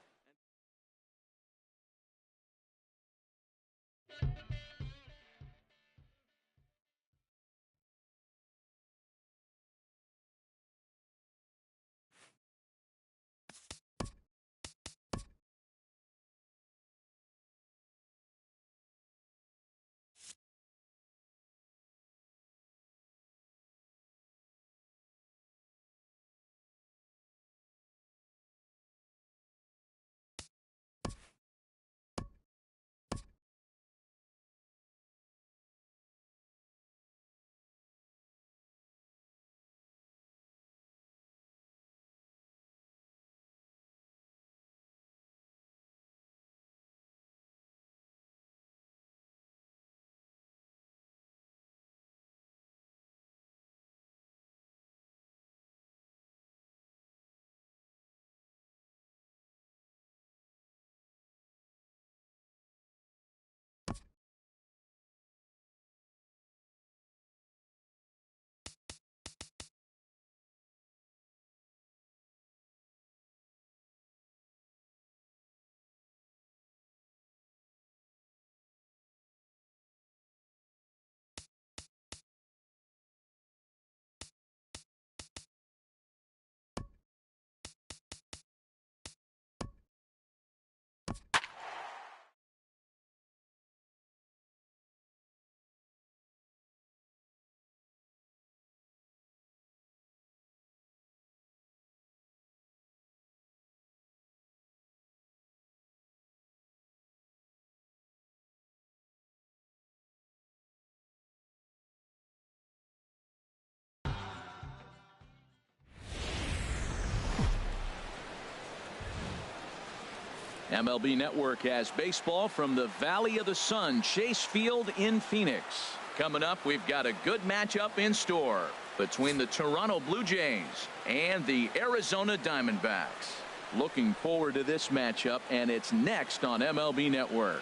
MLB Network has baseball from the Valley of the Sun, Chase Field in Phoenix. Coming up, we've got a good matchup in store between the Toronto Blue Jays and the Arizona Diamondbacks. Looking forward to this matchup, and it's next on MLB Network.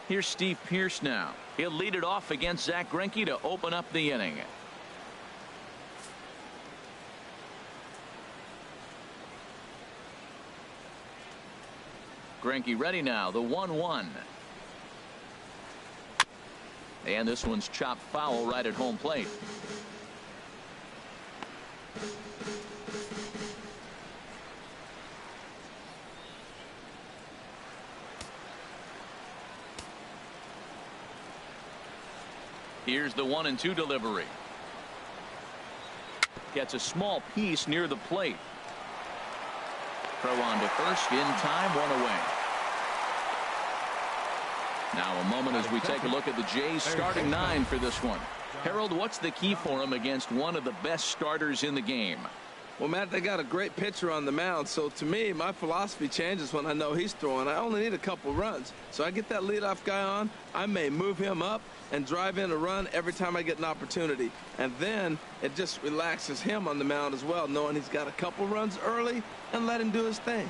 Here's Steve Pearce now. He'll lead it off against Zach Greinke to open up the inning. Greinke ready now, the 1-1. And this one's chopped foul right at home plate. Here's the 1-2 delivery. Gets a small piece near the plate. Throw on to first in time, one away. Now a moment as we take a look at the Jays starting 9 for this one. Harold, what's the key for them against one of the best starters in the game? Well, Matt, they got a great pitcher on the mound, so to me, my philosophy changes when I know he's throwing. I only need a couple runs. So I get that leadoff guy on, I may move him up and drive in a run every time I get an opportunity. And then it just relaxes him on the mound as well, knowing he's got a couple runs early and let him do his thing.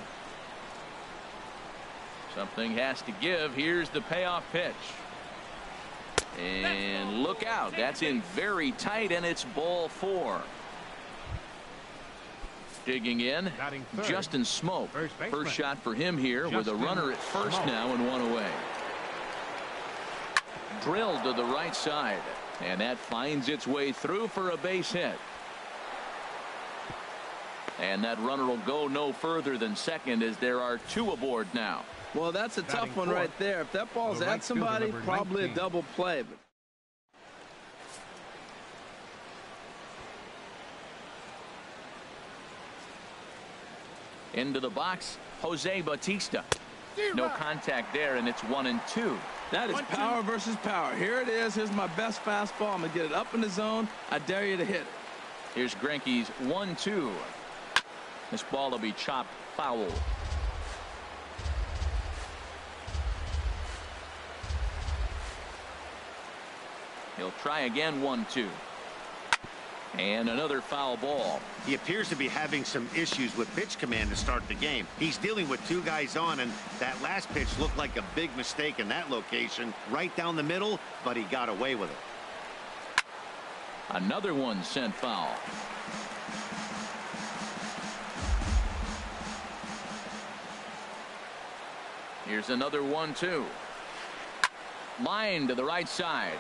Something has to give. Here's the payoff pitch. And look out. That's in very tight, and it's ball 4. Digging in, Justin Smoke. First shot for him here with a runner at first now and one away. Drilled to the right side, and that finds its way through for a base hit. And that runner will go no further than second as there are 2 aboard now. Well, that's a tough one right there. If that ball's at somebody, probably a double play. Into the box, Jose Bautista. No contact there, and it's 1-2. That is power versus power. Here it is. Here's my best fastball. I'm going to get it up in the zone. I dare you to hit it. Here's Greinke's 1-2. This ball will be chopped foul. He'll try again, 1-2. And another foul ball. He appears to be having some issues with pitch command to start the game. He's dealing with 2 guys on, and that last pitch looked like a big mistake in that location, right down the middle, but he got away with it. Another one sent foul. Here's another 1-2. Line to the right side.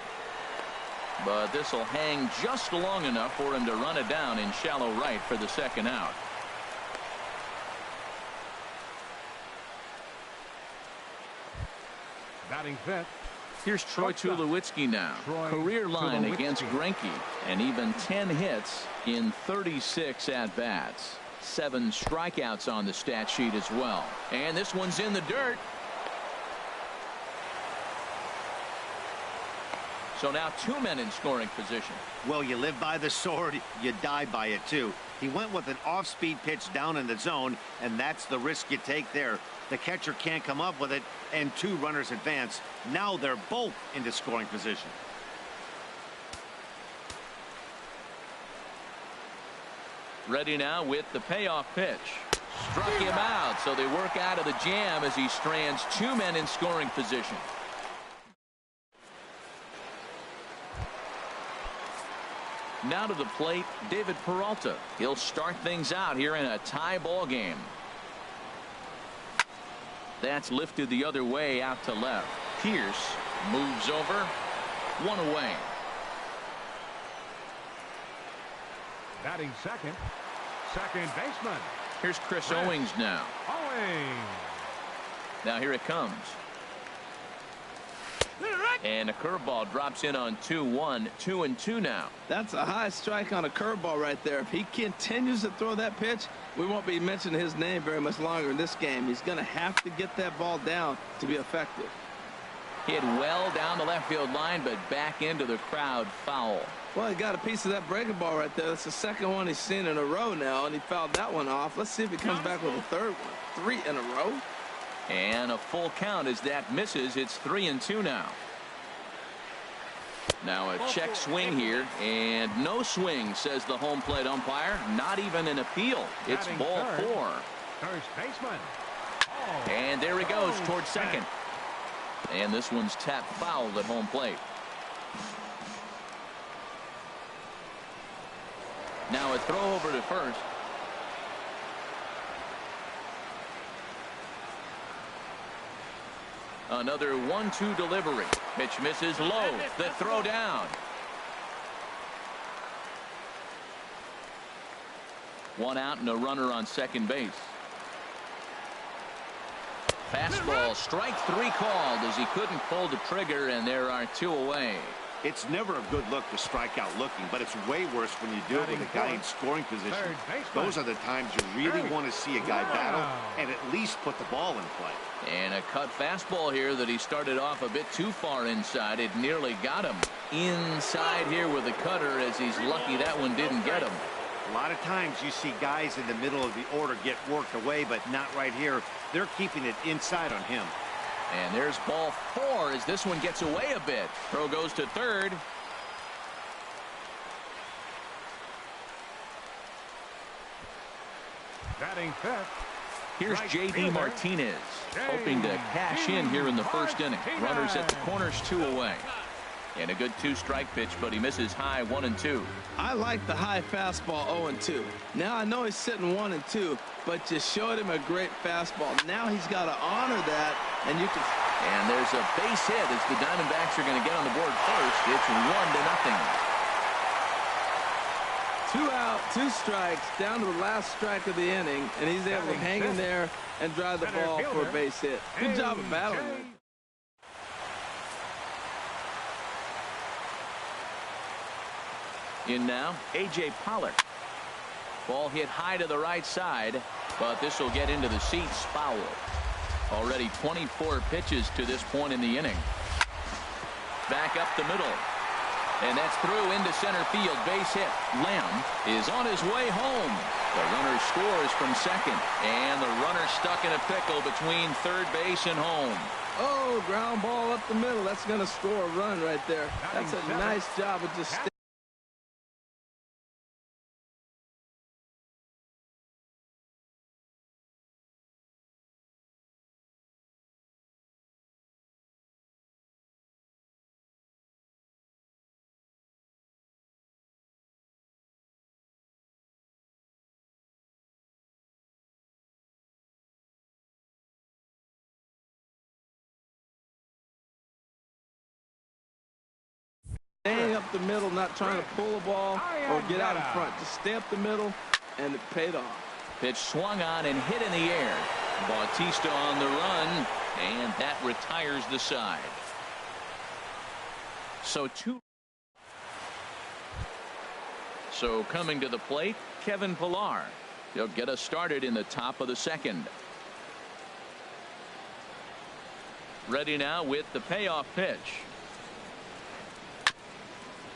But this will hang just long enough for him to run it down in shallow right for the second out. Batting fifth. Here's Troy Tulowitzki now. Career line against Greinke, and even 10 hits in 36 at-bats. 7 strikeouts on the stat sheet as well. And this one's in the dirt. So now 2 men in scoring position. Well, you live by the sword, you die by it too. He went with an off-speed pitch down in the zone, and that's the risk you take there. The catcher can't come up with it, and 2 runners advance. Now they're both into scoring position. Ready now with the payoff pitch. Struck him out, so they work out of the jam as he strands 2 men in scoring position. Now to the plate, David Peralta. He'll start things out here in a tie ball game. That's lifted the other way out to left. Pearce moves over. 1 away. Batting second baseman. Here's Chris Owings now. Owings. Now here it comes. And a curveball drops in on 2-1. 2-2 now. That's a high strike on a curveball right there. If he continues to throw that pitch, we won't be mentioning his name very much longer in this game. He's going to have to get that ball down to be effective. Hit well down the left field line, but back into the crowd foul. Well, he got a piece of that breaking ball right there. That's the second one he's seen in a row now, and he fouled that one off. Let's see if he comes back with a third one. 3 in a row. And a full count as that misses. It's 3-2 now. Now a check swing here, and no swing, says the home plate umpire. Not even an appeal. It's ball 4. First baseman. And there he goes towards second. And this one's tapped foul at home plate. Now a throw over to first. Another 1-2 delivery. Pitch misses low. The throw down. One out and a runner on second base. Fastball, strike 3 called as he couldn't pull the trigger, and there are 2 away. It's never a good look to strike out looking, but it's way worse when you do it with a guy in scoring position. Those are the times you really want to see a guy battle and at least put the ball in play. And a cut fastball here that he started off a bit too far inside. It nearly got him inside here with a cutter, as he's lucky that one didn't get him. A lot of times you see guys in the middle of the order get worked away, but not right here. They're keeping it inside on him. And there's ball 4 as this one gets away a bit. Throw goes to third. Batting fifth. Here's J.D. Martinez, hoping to cash in here in the first inning. Runners at the corners, 2 away. And a good 2-strike pitch, but he misses high 1-2. I like the high fastball 0-2. Now I know he's sitting 1-2, but just showed him a great fastball. Now he's got to honor that, and you can. And there's a base hit as the Diamondbacks are going to get on the board first. It's 1-0. 2 out, 2 strikes, down to the last strike of the inning, and he's able to hang in there and drive the ball for a base hit. Good job of battling. In now, A.J. Pollard. Ball hit high to the right side, but this will get into the seats, foul. Already 24 pitches to this point in the inning. Back up the middle. And that's through into center field. Base hit. Lamb is on his way home. The runner scores from second. And the runner stuck in a pickle between third base and home. Oh, ground ball up the middle. That's going to score a run right there. That's a nice job of just staying. Staying up the middle, not trying to pull a ball or get out in front. Just stay up the middle, and it paid off. Pitch swung on and hit in the air. Bautista on the run, and that retires the side. So coming to the plate, Kevin Pillar. He'll get us started in the top of the second. Ready now with the payoff pitch.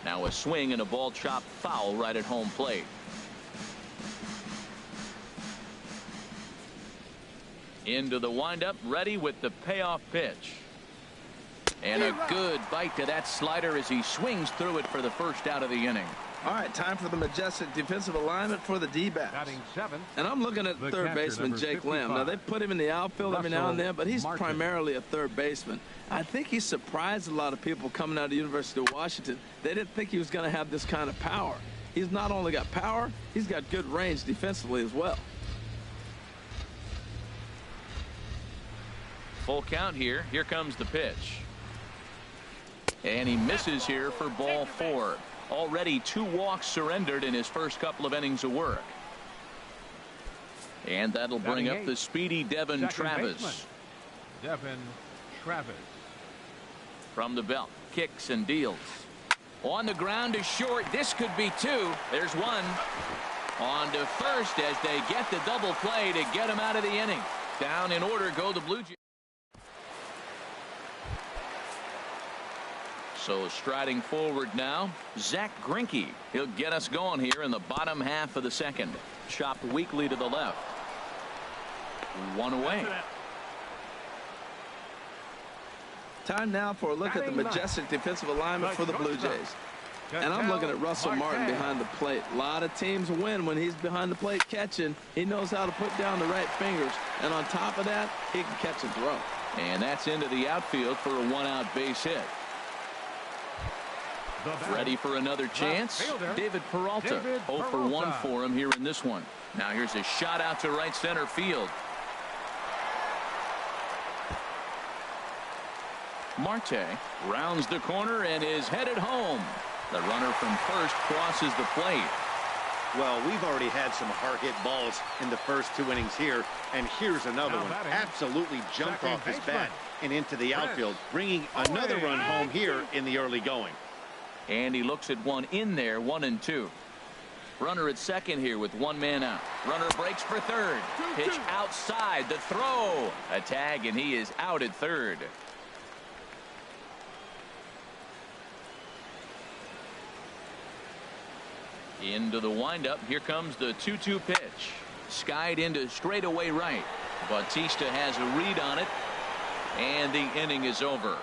Now a swing and a ball chopped foul right at home plate. Into the windup, ready with the payoff pitch. And a good bite to that slider as he swings through it for the first out of the inning. All right, time for the majestic defensive alignment for the D-backs. And I'm looking at third baseman Jake Lamb. Now, they put him in the outfield every now and then, but he's primarily a third baseman. I think he surprised a lot of people coming out of the University of Washington. They didn't think he was going to have this kind of power. He's not only got power, he's got good range defensively as well. Full count here. Here comes the pitch. And he misses here for ball 4. Already 2 walks surrendered in his first couple of innings of work. And that'll bring up the speedy Devin Travis. Devin Travis. From the belt, kicks and deals. On the ground is short. This could be 2. There's 1. On to first as they get the double play to get him out of the inning. Down in order go the Blue Jays. So striding forward now, Zach Greinke. He'll get us going here in the bottom half of the second. Chopped weakly to the left. One away. Time now for a look at the majestic defensive alignment for the Blue Jays. And I'm looking at Russell Martin behind the plate. A lot of teams win when he's behind the plate catching. He knows how to put down the right fingers. And on top of that, he can catch and throw. And that's into the outfield for a one-out base hit. Ready for another chance. David Peralta. 0 for 1 for him here in this one. Now here's a shot out to right center field. Marte rounds the corner and is headed home. The runner from first crosses the plate. Well, we've already had some hard-hit balls in the first 2 innings here, and here's another one. Absolutely jumped off his bat and into the outfield, bringing another run home here in the early going. And he looks at one in there, 1-2. Runner at second here with 1 man out. Runner breaks for third. Pitch outside, the throw. A tag, and he is out at third. Into the windup. Here comes the 2-2 pitch. Skied into straightaway right. Bautista has a read on it, and the inning is over.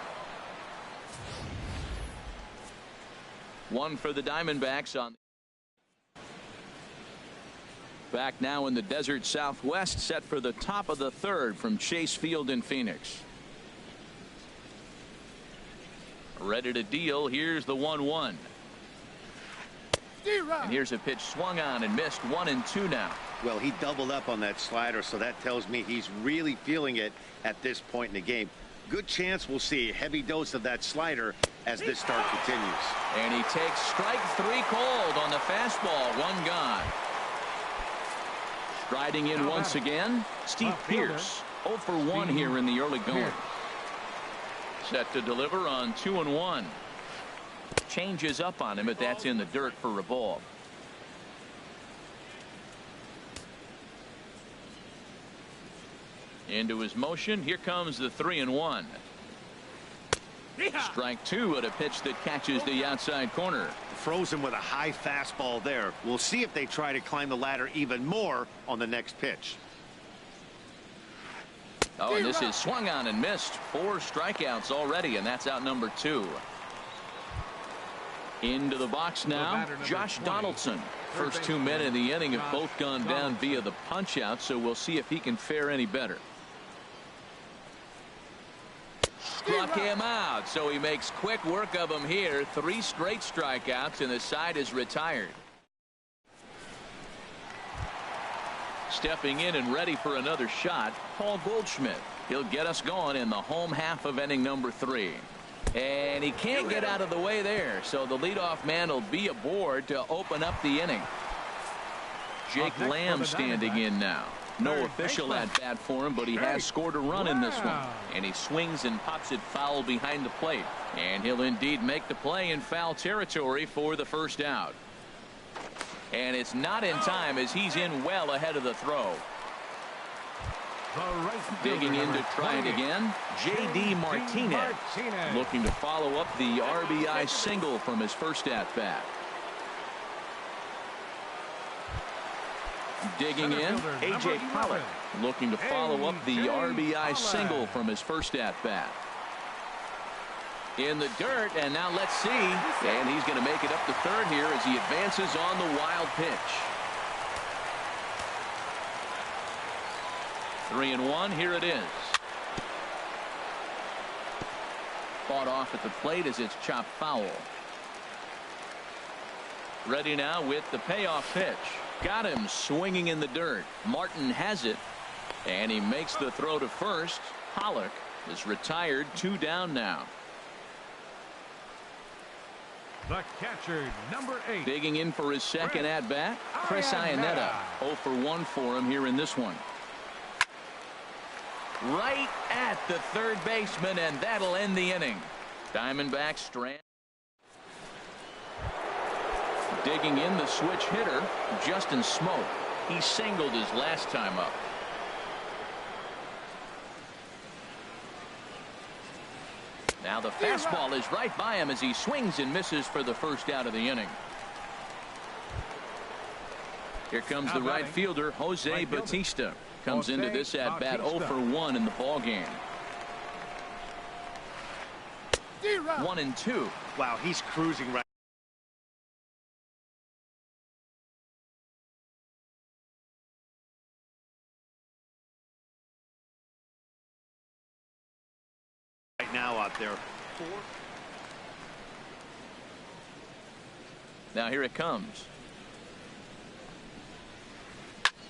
1 for the Diamondbacks on. Back now in the desert Southwest, set for the top of the third from Chase Field in Phoenix. Ready to deal. Here's the 1-1. And here's a pitch swung on and missed. 1-2 now. Well, he doubled up on that slider, so that tells me he's really feeling it at this point in the game. Good chance we'll see a heavy dose of that slider as this start continues. And he takes strike 3 cold on the fastball. 1 gone. Striding in once again, Steve Pearce. 0 for 1 here in the early going. Set to deliver on 2-1. Changes up on him, but that's in the dirt for a ball. Into his motion. Here comes the 3-1. Strike 2 at a pitch that catches the outside corner. Frozen with a high fastball there. We'll see if they try to climb the ladder even more on the next pitch. Oh, and this is swung on and missed. 4 strikeouts already, and that's out number 2. Into the box now, Josh Donaldson. First 2 men in the inning have both gone down via the punch out, so we'll see if he can fare any better. Struck him out, so he makes quick work of him here. 3 straight strikeouts, and the side is retired. Stepping in and ready for another shot, Paul Goldschmidt. He'll get us going in the home half of inning number 3. And he can't get out of the way there, so the leadoff man will be aboard to open up the inning. Jake Lamb standing in now. No official at bat for him, but he has scored a run in this one. And he swings and pops it foul behind the plate. And he'll indeed make the play in foul territory for the first out. And it's not in time as he's in well ahead of the throw. Digging in to try it again, J.D. Martinez. Looking to follow up the RBI single from his first at-bat. Digging in, A.J. Pollock. Looking to follow up the RBI single from his first at-bat. In the dirt, and now let's see. And he's going to make it up to third here as he advances on the wild pitch. 3-1, here it is. Fought off at the plate as it's chopped foul. Ready now with the payoff pitch. Got him swinging in the dirt. Martin has it, and he makes the throw to first. Pollock is retired. 2 down now. The catcher, number 8. Digging in for his second at-bat, Chris Iannetta. 0 for 1 for him here in this one. Right at the third baseman, and that'll end the inning. Diamondbacks strand. Digging in the switch hitter, Justin Smoke. He singled his last time up. Now the fastball is right by him as he swings and misses for the first out of the inning. Here comes the right fielder, Jose Bautista. Comes into this at bat 0 for 1 in the ball game. 1-2. Wow, he's cruising right now out there. Now here it comes.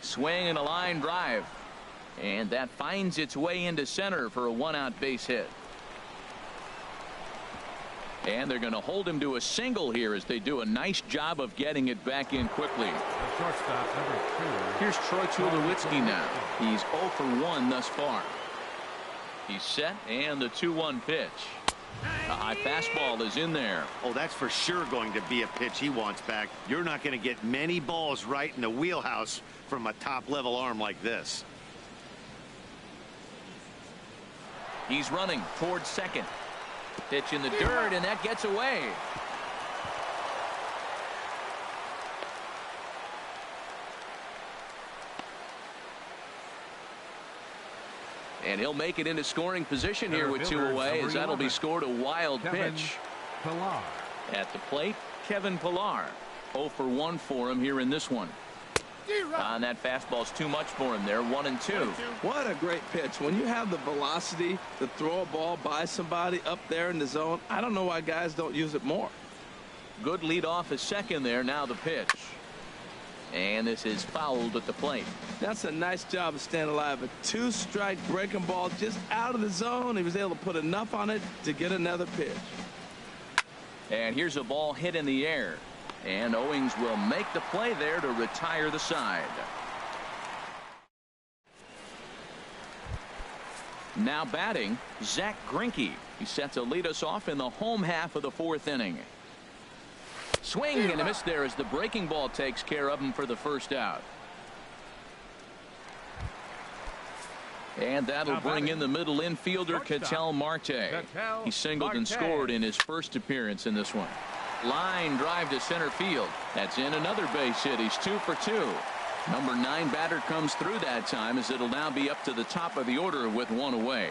Swing and a line drive. And that finds its way into center for a 1-out base hit. And they're going to hold him to a single here as they do a nice job of getting it back in quickly. The shortstop, number 2. Here's Troy Tulowitzki now. He's 0 for 1 thus far. He's set, and the 2-1 pitch. A high fastball is in there. Oh, that's for sure going to be a pitch he wants back. You're not going to get many balls right in the wheelhouse from a top-level arm like this. He's running towards second. Pitch in the dirt, and that gets away. And he'll make it into scoring position here with 2 away, as that'll be scored a wild pitch. Pilar. At the plate, Kevin Pilar. 0 for 1 for him here in this one. And that fastball's too much for him there. 1-2. What a great pitch. When you have the velocity to throw a ball by somebody up there in the zone, I don't know why guys don't use it more. Good lead off at second there. Now the pitch. And this is fouled at the plate. That's a nice job of staying alive. A 2-strike breaking ball just out of the zone. He was able to put enough on it to get another pitch. And here's a ball hit in the air. And Owings will make the play there to retire the side. Now batting, Zach Greinke. He's set to lead us off in the home half of the 4th inning. Swing and a miss there as the breaking ball takes care of him for the first out. And that'll bring in the middle infielder, Ketel Marte. He singled and scored in his first appearance in this one. Line drive to center field. That's in another base hit. He's 2 for 2. Number 9 batter comes through that time, as it'll now be up to the top of the order with 1 away.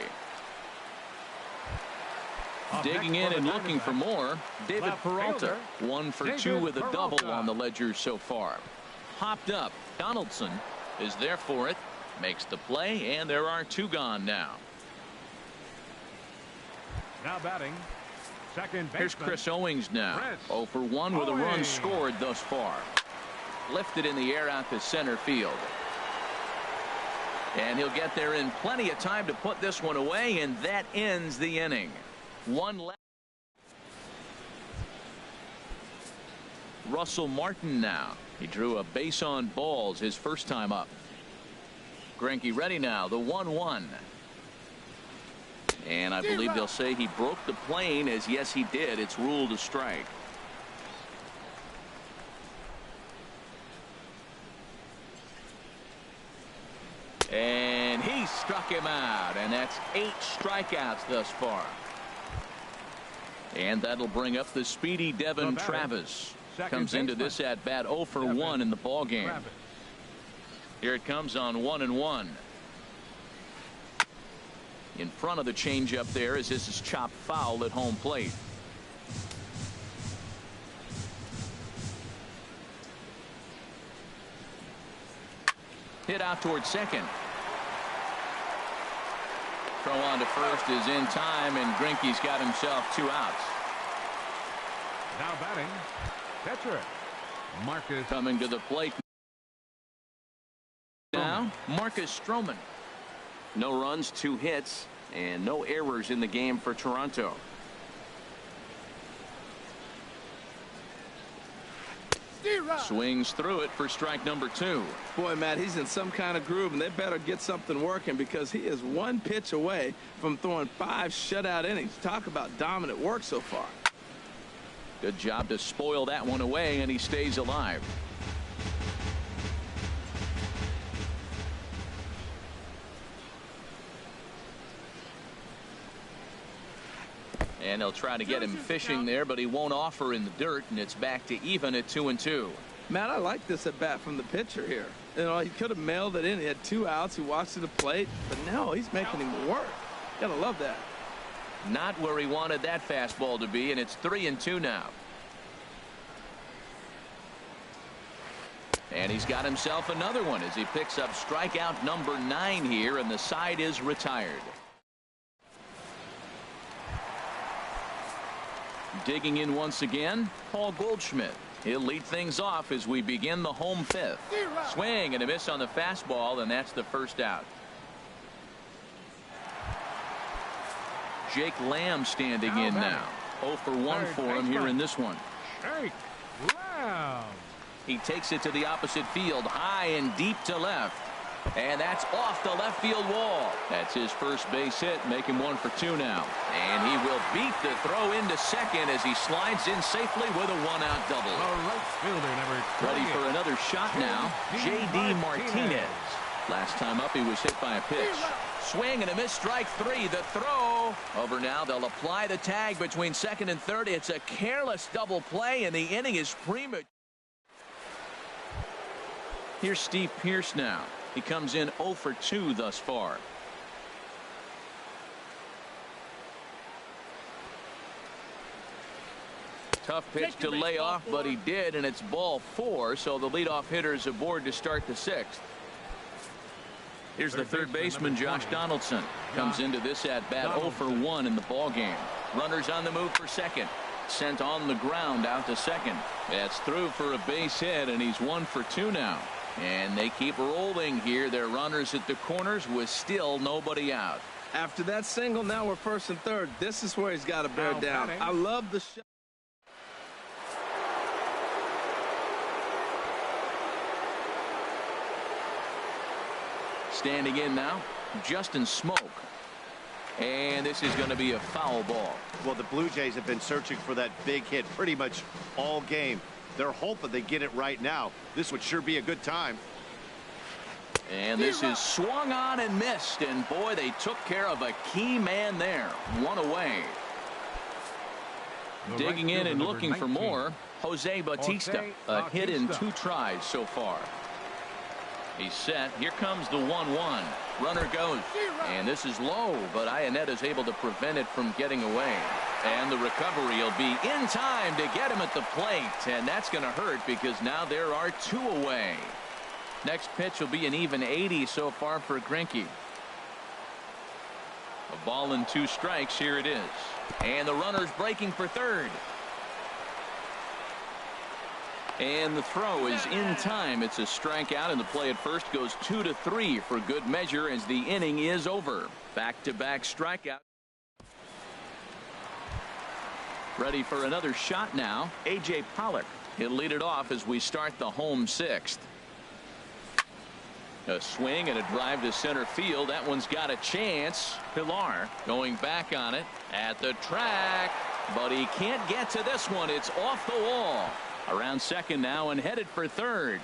Digging in and looking for more, David Peralta. 1 for 2 with a double on the ledger so far. Hopped up. Donaldson is there for it. Makes the play, and there are 2 gone now. Now batting, second baseman. Here's Chris Owings now. 0 for 1 with a run scored thus far. Lifted in the air out to center field. And he'll get there in plenty of time to put this one away, and that ends the inning. 1 left. Russell Martin now. He drew a base on balls his first time up. Greinke ready now. The 1-1. And I believe they'll say he broke the plane, as yes he did. It's ruled a strike. And he struck him out, and that's 8 strikeouts thus far. And that'll bring up the speedy Devin Travis. Comes into this at bat 0 for 1 in the ball game. Here it comes on 1-1. In front of the changeup there, as this is chopped foul at home plate. Hit out towards second. Throw on to first is in time, and Greinke's got himself 2 outs. Now batting, catcher Marcus. Coming to the plate now, Marcus Stroman. No runs, 2 hits, and no errors in the game for Toronto. Swings through it for strike number 2. Boy, Matt, he's in some kind of groove, and they better get something working, because he is 1 pitch away from throwing 5 shutout innings. Talk about dominant work so far. Good job to spoil that one away, and he stays alive. And they'll try to get him fishing there, but he won't offer in the dirt, and it's back to even at 2-2. Matt, I like this at bat from the pitcher here. You know, he could have mailed it in. He had 2 outs. He walks to the plate, but now he's making him work. Gotta love that. Not where he wanted that fastball to be, and it's 3-2 now. And he's got himself another one as he picks up strikeout number 9 here, and the side is retired. Digging in once again, Paul Goldschmidt. He'll lead things off as we begin the home 5th. Swing and a miss on the fastball, and that's the first out. Jake Lamb standing in now. 0 for 1 for him here in this one. Jake Lamb. He takes it to the opposite field, high and deep to left. And that's off the left field wall. That's his first base hit, making 1 for 2 now. And he will beat the throw into second as he slides in safely with a 1-out double. Right fielder number 20. Ready for another shot now, J.D. Martinez. Last time up he was hit by a pitch. Swing and a miss, strike 3. The throw over now. They'll apply the tag between second and third. It's a careless double play, and the inning is premature. Here's Steve Pearce now. He comes in 0 for 2 thus far. Tough pitch to lay off, but he did, and it's ball 4, so the leadoff hitter is aboard to start the 6th. Here's the third baseman, Josh Donaldson. Comes into this at-bat 0 for 1 in the ballgame. Runners on the move for second. Sent on the ground out to second. That's through for a base hit, and he's 1 for 2 now. And they keep rolling here. Their runners at the corners with still nobody out. After that single, now we're first and third. This is where he's got to bear down. I love the shot. Standing in now, Justin Smoke. And this is going to be a foul ball. Well, the Blue Jays have been searching for that big hit pretty much all game. They're hoping they get it right now. This would sure be a good time. And this is swung on and missed. And boy, they took care of a key man there. 1 away. Digging in and looking for more, Jose Bautista. A hit in 2 tries so far. He's set. Here comes the 1-1. Runner goes. And this is low, but Ionetta is able to prevent it from getting away. And the recovery will be in time to get him at the plate. And that's going to hurt because now there are 2 away. Next pitch will be an even 80 so far for Greinke. A ball and 2 strikes. Here it is. And the runner's breaking for third. And the throw is in time. It's a strikeout, and the play at first goes 2-3 for good measure as the inning is over. Back-to-back strikeout. Ready for another shot now, A.J. Pollock. He'll lead it off as we start the home 6th. A swing and a drive to center field. That one's got a chance. Pilar going back on it at the track, but he can't get to this one. It's off the wall. Around second now and headed for third.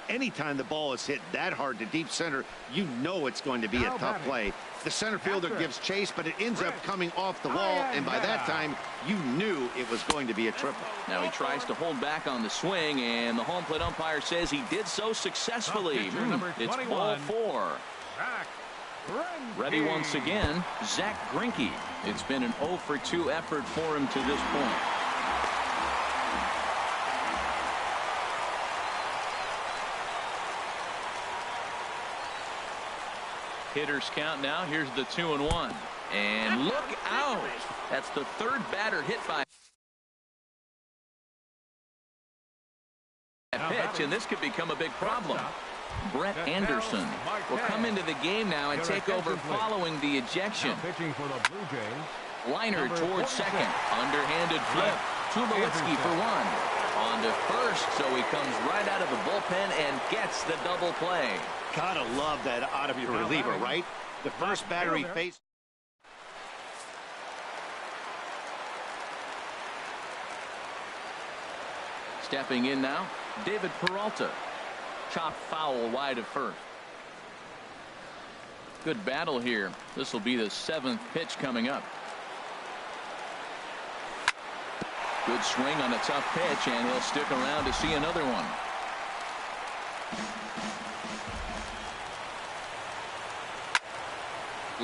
Anytime the ball is hit that hard to deep center, you know it's going to be a tough play. The center fielder gives chase, but it ends up coming off the wall, and by that time, you knew it was going to be a triple. Now he tries to hold back on the swing, and the home plate umpire says he did so successfully. It's ball 4. Ready once again, Zach Greinke. It's been an 0 for 2 effort for him to this point. Hitters count now. Here's the 2-1. And look out. That's the 3rd batter hit by a pitch, and this could become a big problem. Brett Anderson will come into the game now and take over following the ejection. Pitching for the Blue Jays. Liner towards second. Underhanded flip. Tulowitzki for 1. On to first, so he comes right out of the bullpen and gets the double play. Gotta love that out of your reliever, right? The first batter he faced. Stepping in now, David Peralta. Chop foul wide of first. Good battle here. This will be the 7th pitch coming up. Good swing on a tough pitch, and he'll stick around to see another one.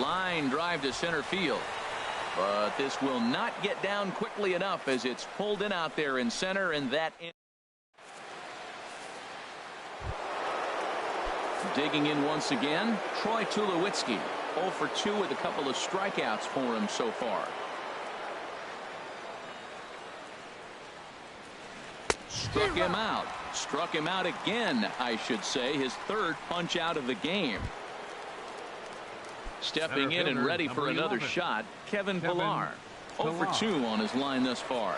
Line drive to center field. But this will not get down quickly enough as it's pulled in out there in center, and that in. Digging in once again, Troy Tulowitzki. 0 for 2 with a couple of strikeouts for him so far. Struck him out. Struck him out again, I should say. His third punch out of the game. Stepping in and ready for another shot, Kevin Pillar. 0 for 2 on his line thus far.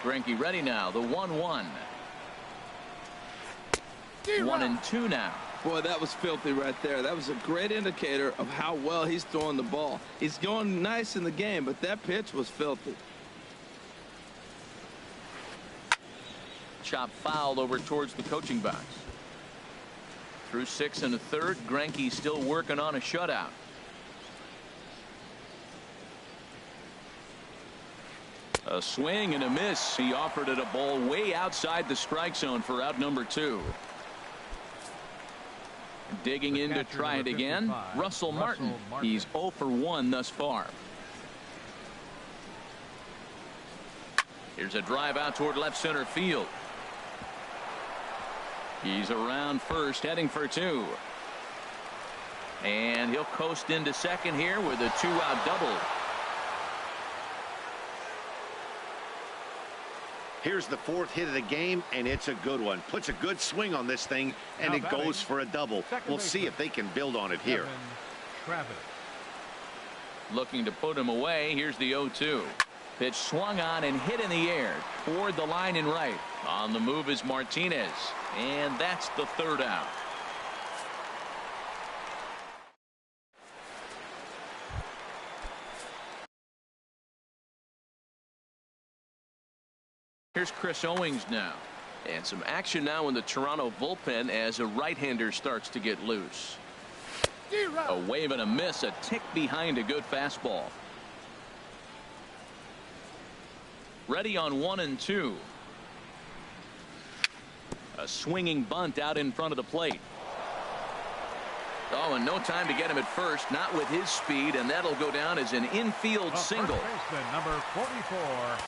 Greinke ready now, the 1-1. 1-2 now. Boy, that was filthy right there. That was a great indicator of how well he's throwing the ball. He's going nice in the game, but that pitch was filthy. Chop foul over towards the coaching box. Through 6 1/3, Greinke still working on a shutout. A swing and a miss. He offered it a ball way outside the strike zone for out number 2. Digging in to try it again, Russell Martin. He's 0 for 1 thus far. Here's a drive out toward left center field. He's around first, heading for 2. And he'll coast into second here with a 2-out double. Here's the 4th hit of the game, and it's a good one. Puts a good swing on this thing, and it goes for a double. We'll see if they can build on it here. Looking to put him away. Here's the 0-2. Pitch swung on and hit in the air toward the line and right. On the move is Martinez, and that's the 3rd out. Here's Chris Owings now, and some action now in the Toronto bullpen as a right-hander starts to get loose. A wave and a miss, a tick behind a good fastball. Ready on 1-2. A swinging bunt out in front of the plate. Oh, and no time to get him at first, not with his speed, and that'll go down as an infield single. Number 44.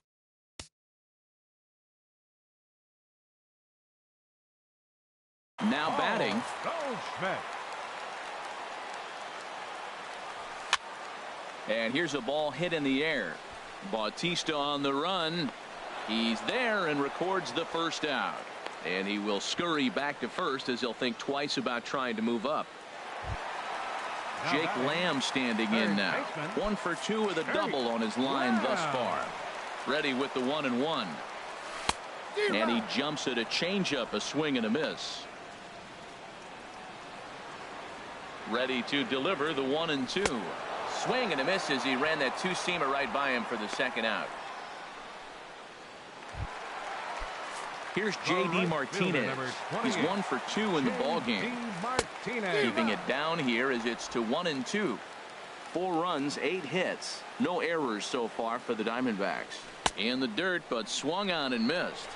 Now batting. Goldschmidt. And here's a ball hit in the air. Bautista on the run. He's there and records the 1st out. And he will scurry back to first as he'll think twice about trying to move up. Jake Lamb standing in now. 1 for 2 with a double on his line thus far. Ready with the 1-1. And he jumps at a changeup, a swing and a miss. Ready to deliver the 1-2. Swing and a miss as he ran that 2-seamer right by him for the 2nd out. Here's J.D. Martinez. He's 1 for 2 in the ball game. Keeping it down here as it's to 1-2. 4 runs, 8 hits. No errors so far for the Diamondbacks. In the dirt, but swung on and missed.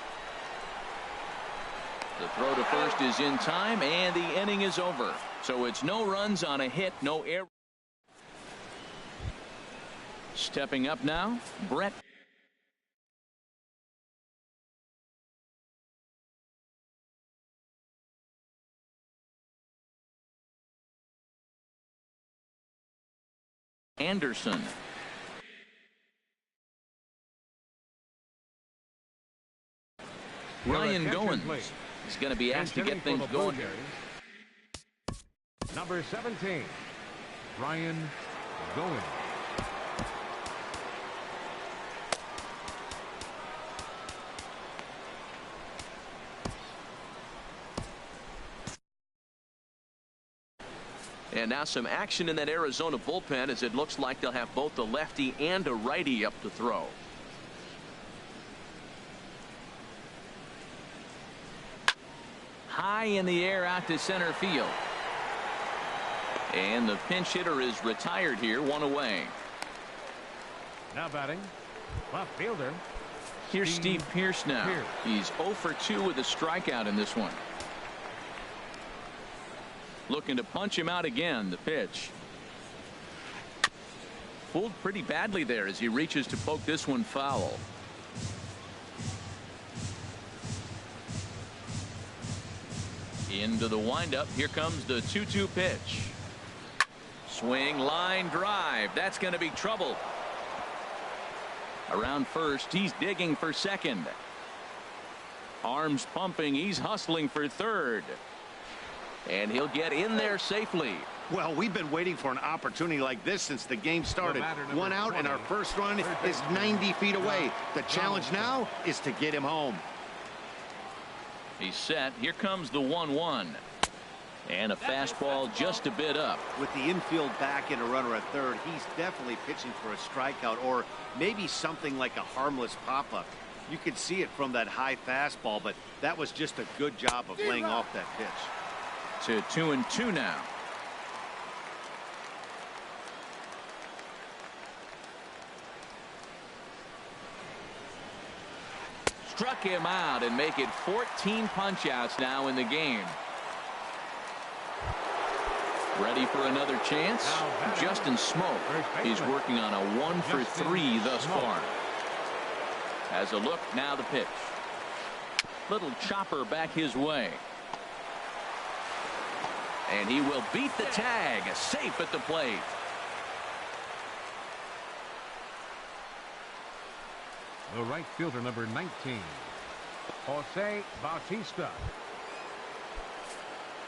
The throw to first is in time, and the inning is over. So it's no runs on a hit, no error. Stepping up now, Brett Anderson. Ryan Goins is going to be asked to get things going here. Number 17, Ryan Goins. And now some action in that Arizona bullpen as it looks like they'll have both a lefty and a righty up to throw. High in the air out to center field. And the pinch hitter is retired here, 1 away. Now batting, Left fielder. Here's Steve Pearce now. He's 0 for 2 with a strikeout in this one. Looking to punch him out again. The pitch. Fooled pretty badly there as he reaches to poke this one foul. Into the windup. Here comes the 2-2 pitch. Swing, line drive. That's going to be trouble. Around first, he's digging for second. Arms pumping. He's hustling for third. And he'll get in there safely. Well, we've been waiting for an opportunity like this since the game started. One out, and our first run is 90 feet away. The challenge now is to get him home. He's set. Here comes the 1-1. And a fastball just a bit up. With the infield back and a runner at third, he's definitely pitching for a strikeout or maybe something like a harmless pop-up. You could see it from that high fastball, but that was just a good job of laying off that pitch. To 2-2 now. Struck him out and make it 14 punch-outs now in the game. Ready for another chance? Justin Smoke. He's working on a 1 for 3 thus far. Has a look, now the pitch. Little chopper back his way. And he will beat the tag. Safe at the plate. The right fielder, number 19, Jose Bautista.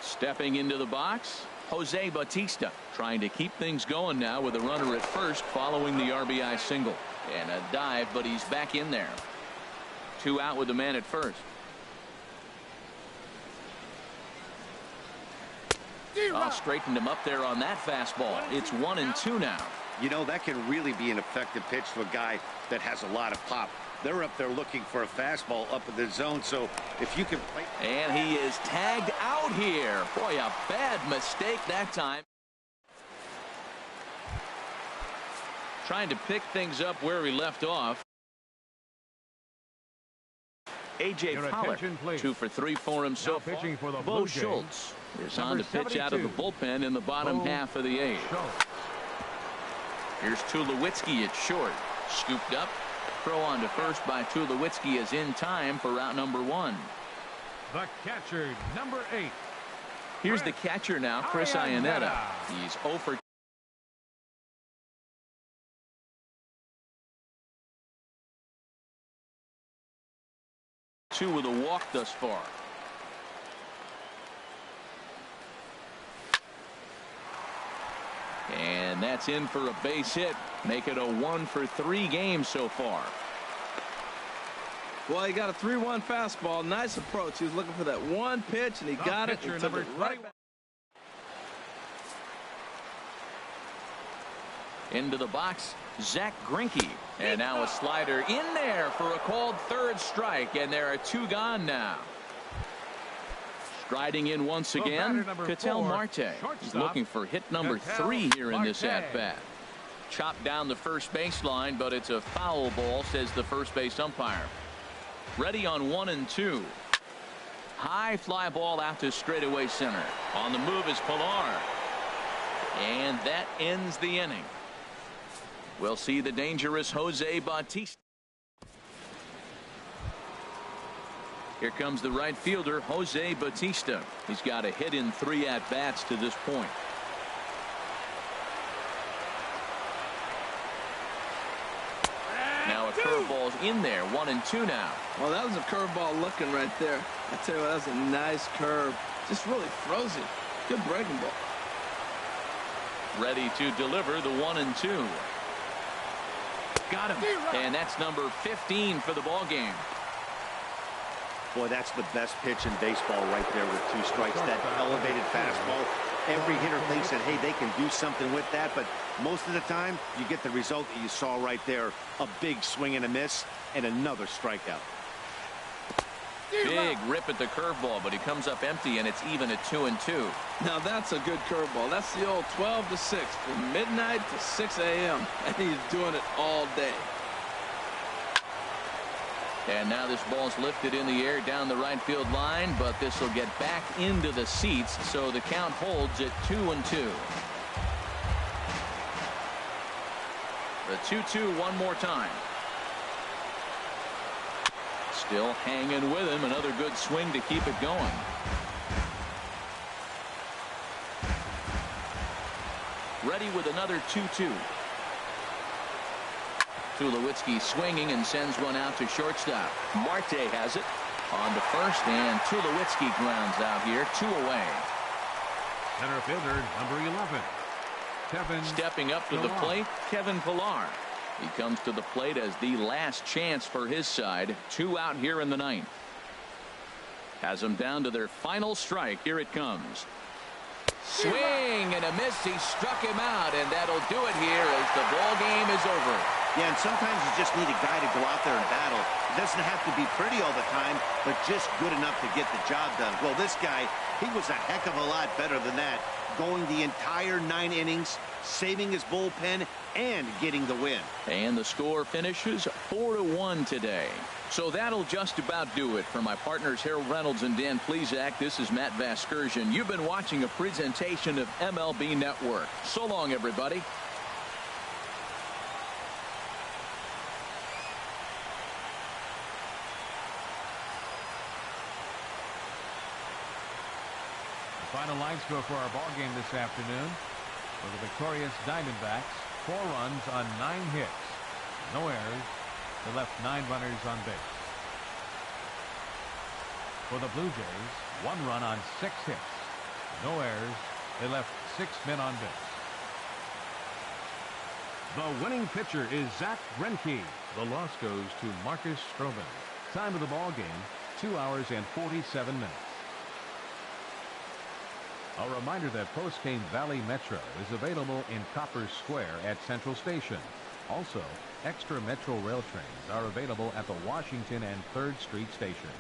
Stepping into the box, Jose Bautista trying to keep things going now with a runner at first following the RBI single. And a dive, but he's back in there. 2 out with the man at first. Straightened him up there on that fastball. It's 1-2 now. You know, that can really be an effective pitch to a guy that has a lot of pop. They're up there looking for a fastball up in the zone, so if you can play. And he is tagged out here. Boy, a bad mistake that time. Trying to pick things up where he left off. A.J. Pollock, 2 for 3 for him so far. Pitching for the Bo Blue Jays, Schultz is on to pitch out of the bullpen in the bottom half of the 8th. Here's Tulowitzki at short. Scooped up. Throw on to first by Tulowitzki is in time for route number 1. The catcher, number 8. Here's the catcher now, Chris Iannetta. He's 0 for 2 with a walk thus far. And that's in for a base hit. Make it a 1 for 3 game so far. Well, he got a 3-1 fastball. Nice approach. He was looking for that one pitch, and he got it. And took it right back. Into the box, Zach Greinke. And now a slider in there for a called third strike. And there are 2 gone now. Striding in once again, Ketel Marte. He's looking for hit number 3 here in this at-bat. Chopped down the first baseline, but it's a foul ball, says the first base umpire. Ready on 1-2. High fly ball out to straightaway center. On the move is Pilar. And that ends the inning. We'll see the dangerous Jose Bautista. Here comes the right fielder, Jose Bautista. He's got a hit in 3 at-bats to this point. Now a curveball's in there, 1-2 now. Well, that was a curveball looking right there. I tell you what, that was a nice curve. Just really frozen. Good breaking ball. Ready to deliver the 1-2. Got him. And that's number 15 for the ball game. Boy, that's the best pitch in baseball right there with 2 strikes. That elevated fastball. Every hitter thinks that, hey, they can do something with that, but most of the time you get the result that you saw right there. A big swing and a miss and another strikeout. Big rip at the curveball, but he comes up empty, and it's even at 2-2. Now that's a good curveball. That's the old 12 to 6 from midnight to 6 a.m. and he's doing it all day. And now this ball's lifted in the air down the right field line, but this will get back into the seats, so the count holds at 2-2. The 2-2 one more time. Still hanging with him. Another good swing to keep it going. Ready with another 2-2. Tulowitzki swinging and sends one out to shortstop. Marte has it. On to first, and Tulowitzki grounds out here. 2 away. Center fielder, number 11. Kevin Stepping up to the Pillar. plate, Kevin Pillar. He comes to the plate as the last chance for his side. 2 out here in the 9th. Has them down to their final strike. Here it comes. Swing and a miss. He struck him out, and that'll do it here as the ball game is over. Yeah, and sometimes you just need a guy to go out there and battle. It doesn't have to be pretty all the time, but just good enough to get the job done. Well, this guy, he was a heck of a lot better than that, going the entire 9 innings, saving his bullpen, and getting the win. And the score finishes 4-1 today. So that'll just about do it. For my partners Harold Reynolds and Dan Plesac, this is Matt Vasgersian. You've been watching a presentation of MLB Network. So long, everybody. The final line score for our ball game this afternoon. For the victorious Diamondbacks, 4 runs on 9 hits. No errors. They left 9 runners on base. For the Blue Jays, 1 run on 6 hits. No errors. They left 6 men on base. The winning pitcher is Zach Greinke. The loss goes to Marcus Stroman. Time of the ball game, 2 hours and 47 minutes. A reminder that Postcane Valley Metro is available in Copper Square at Central Station. Also, extra Metro rail trains are available at the Washington and 3rd Street stations.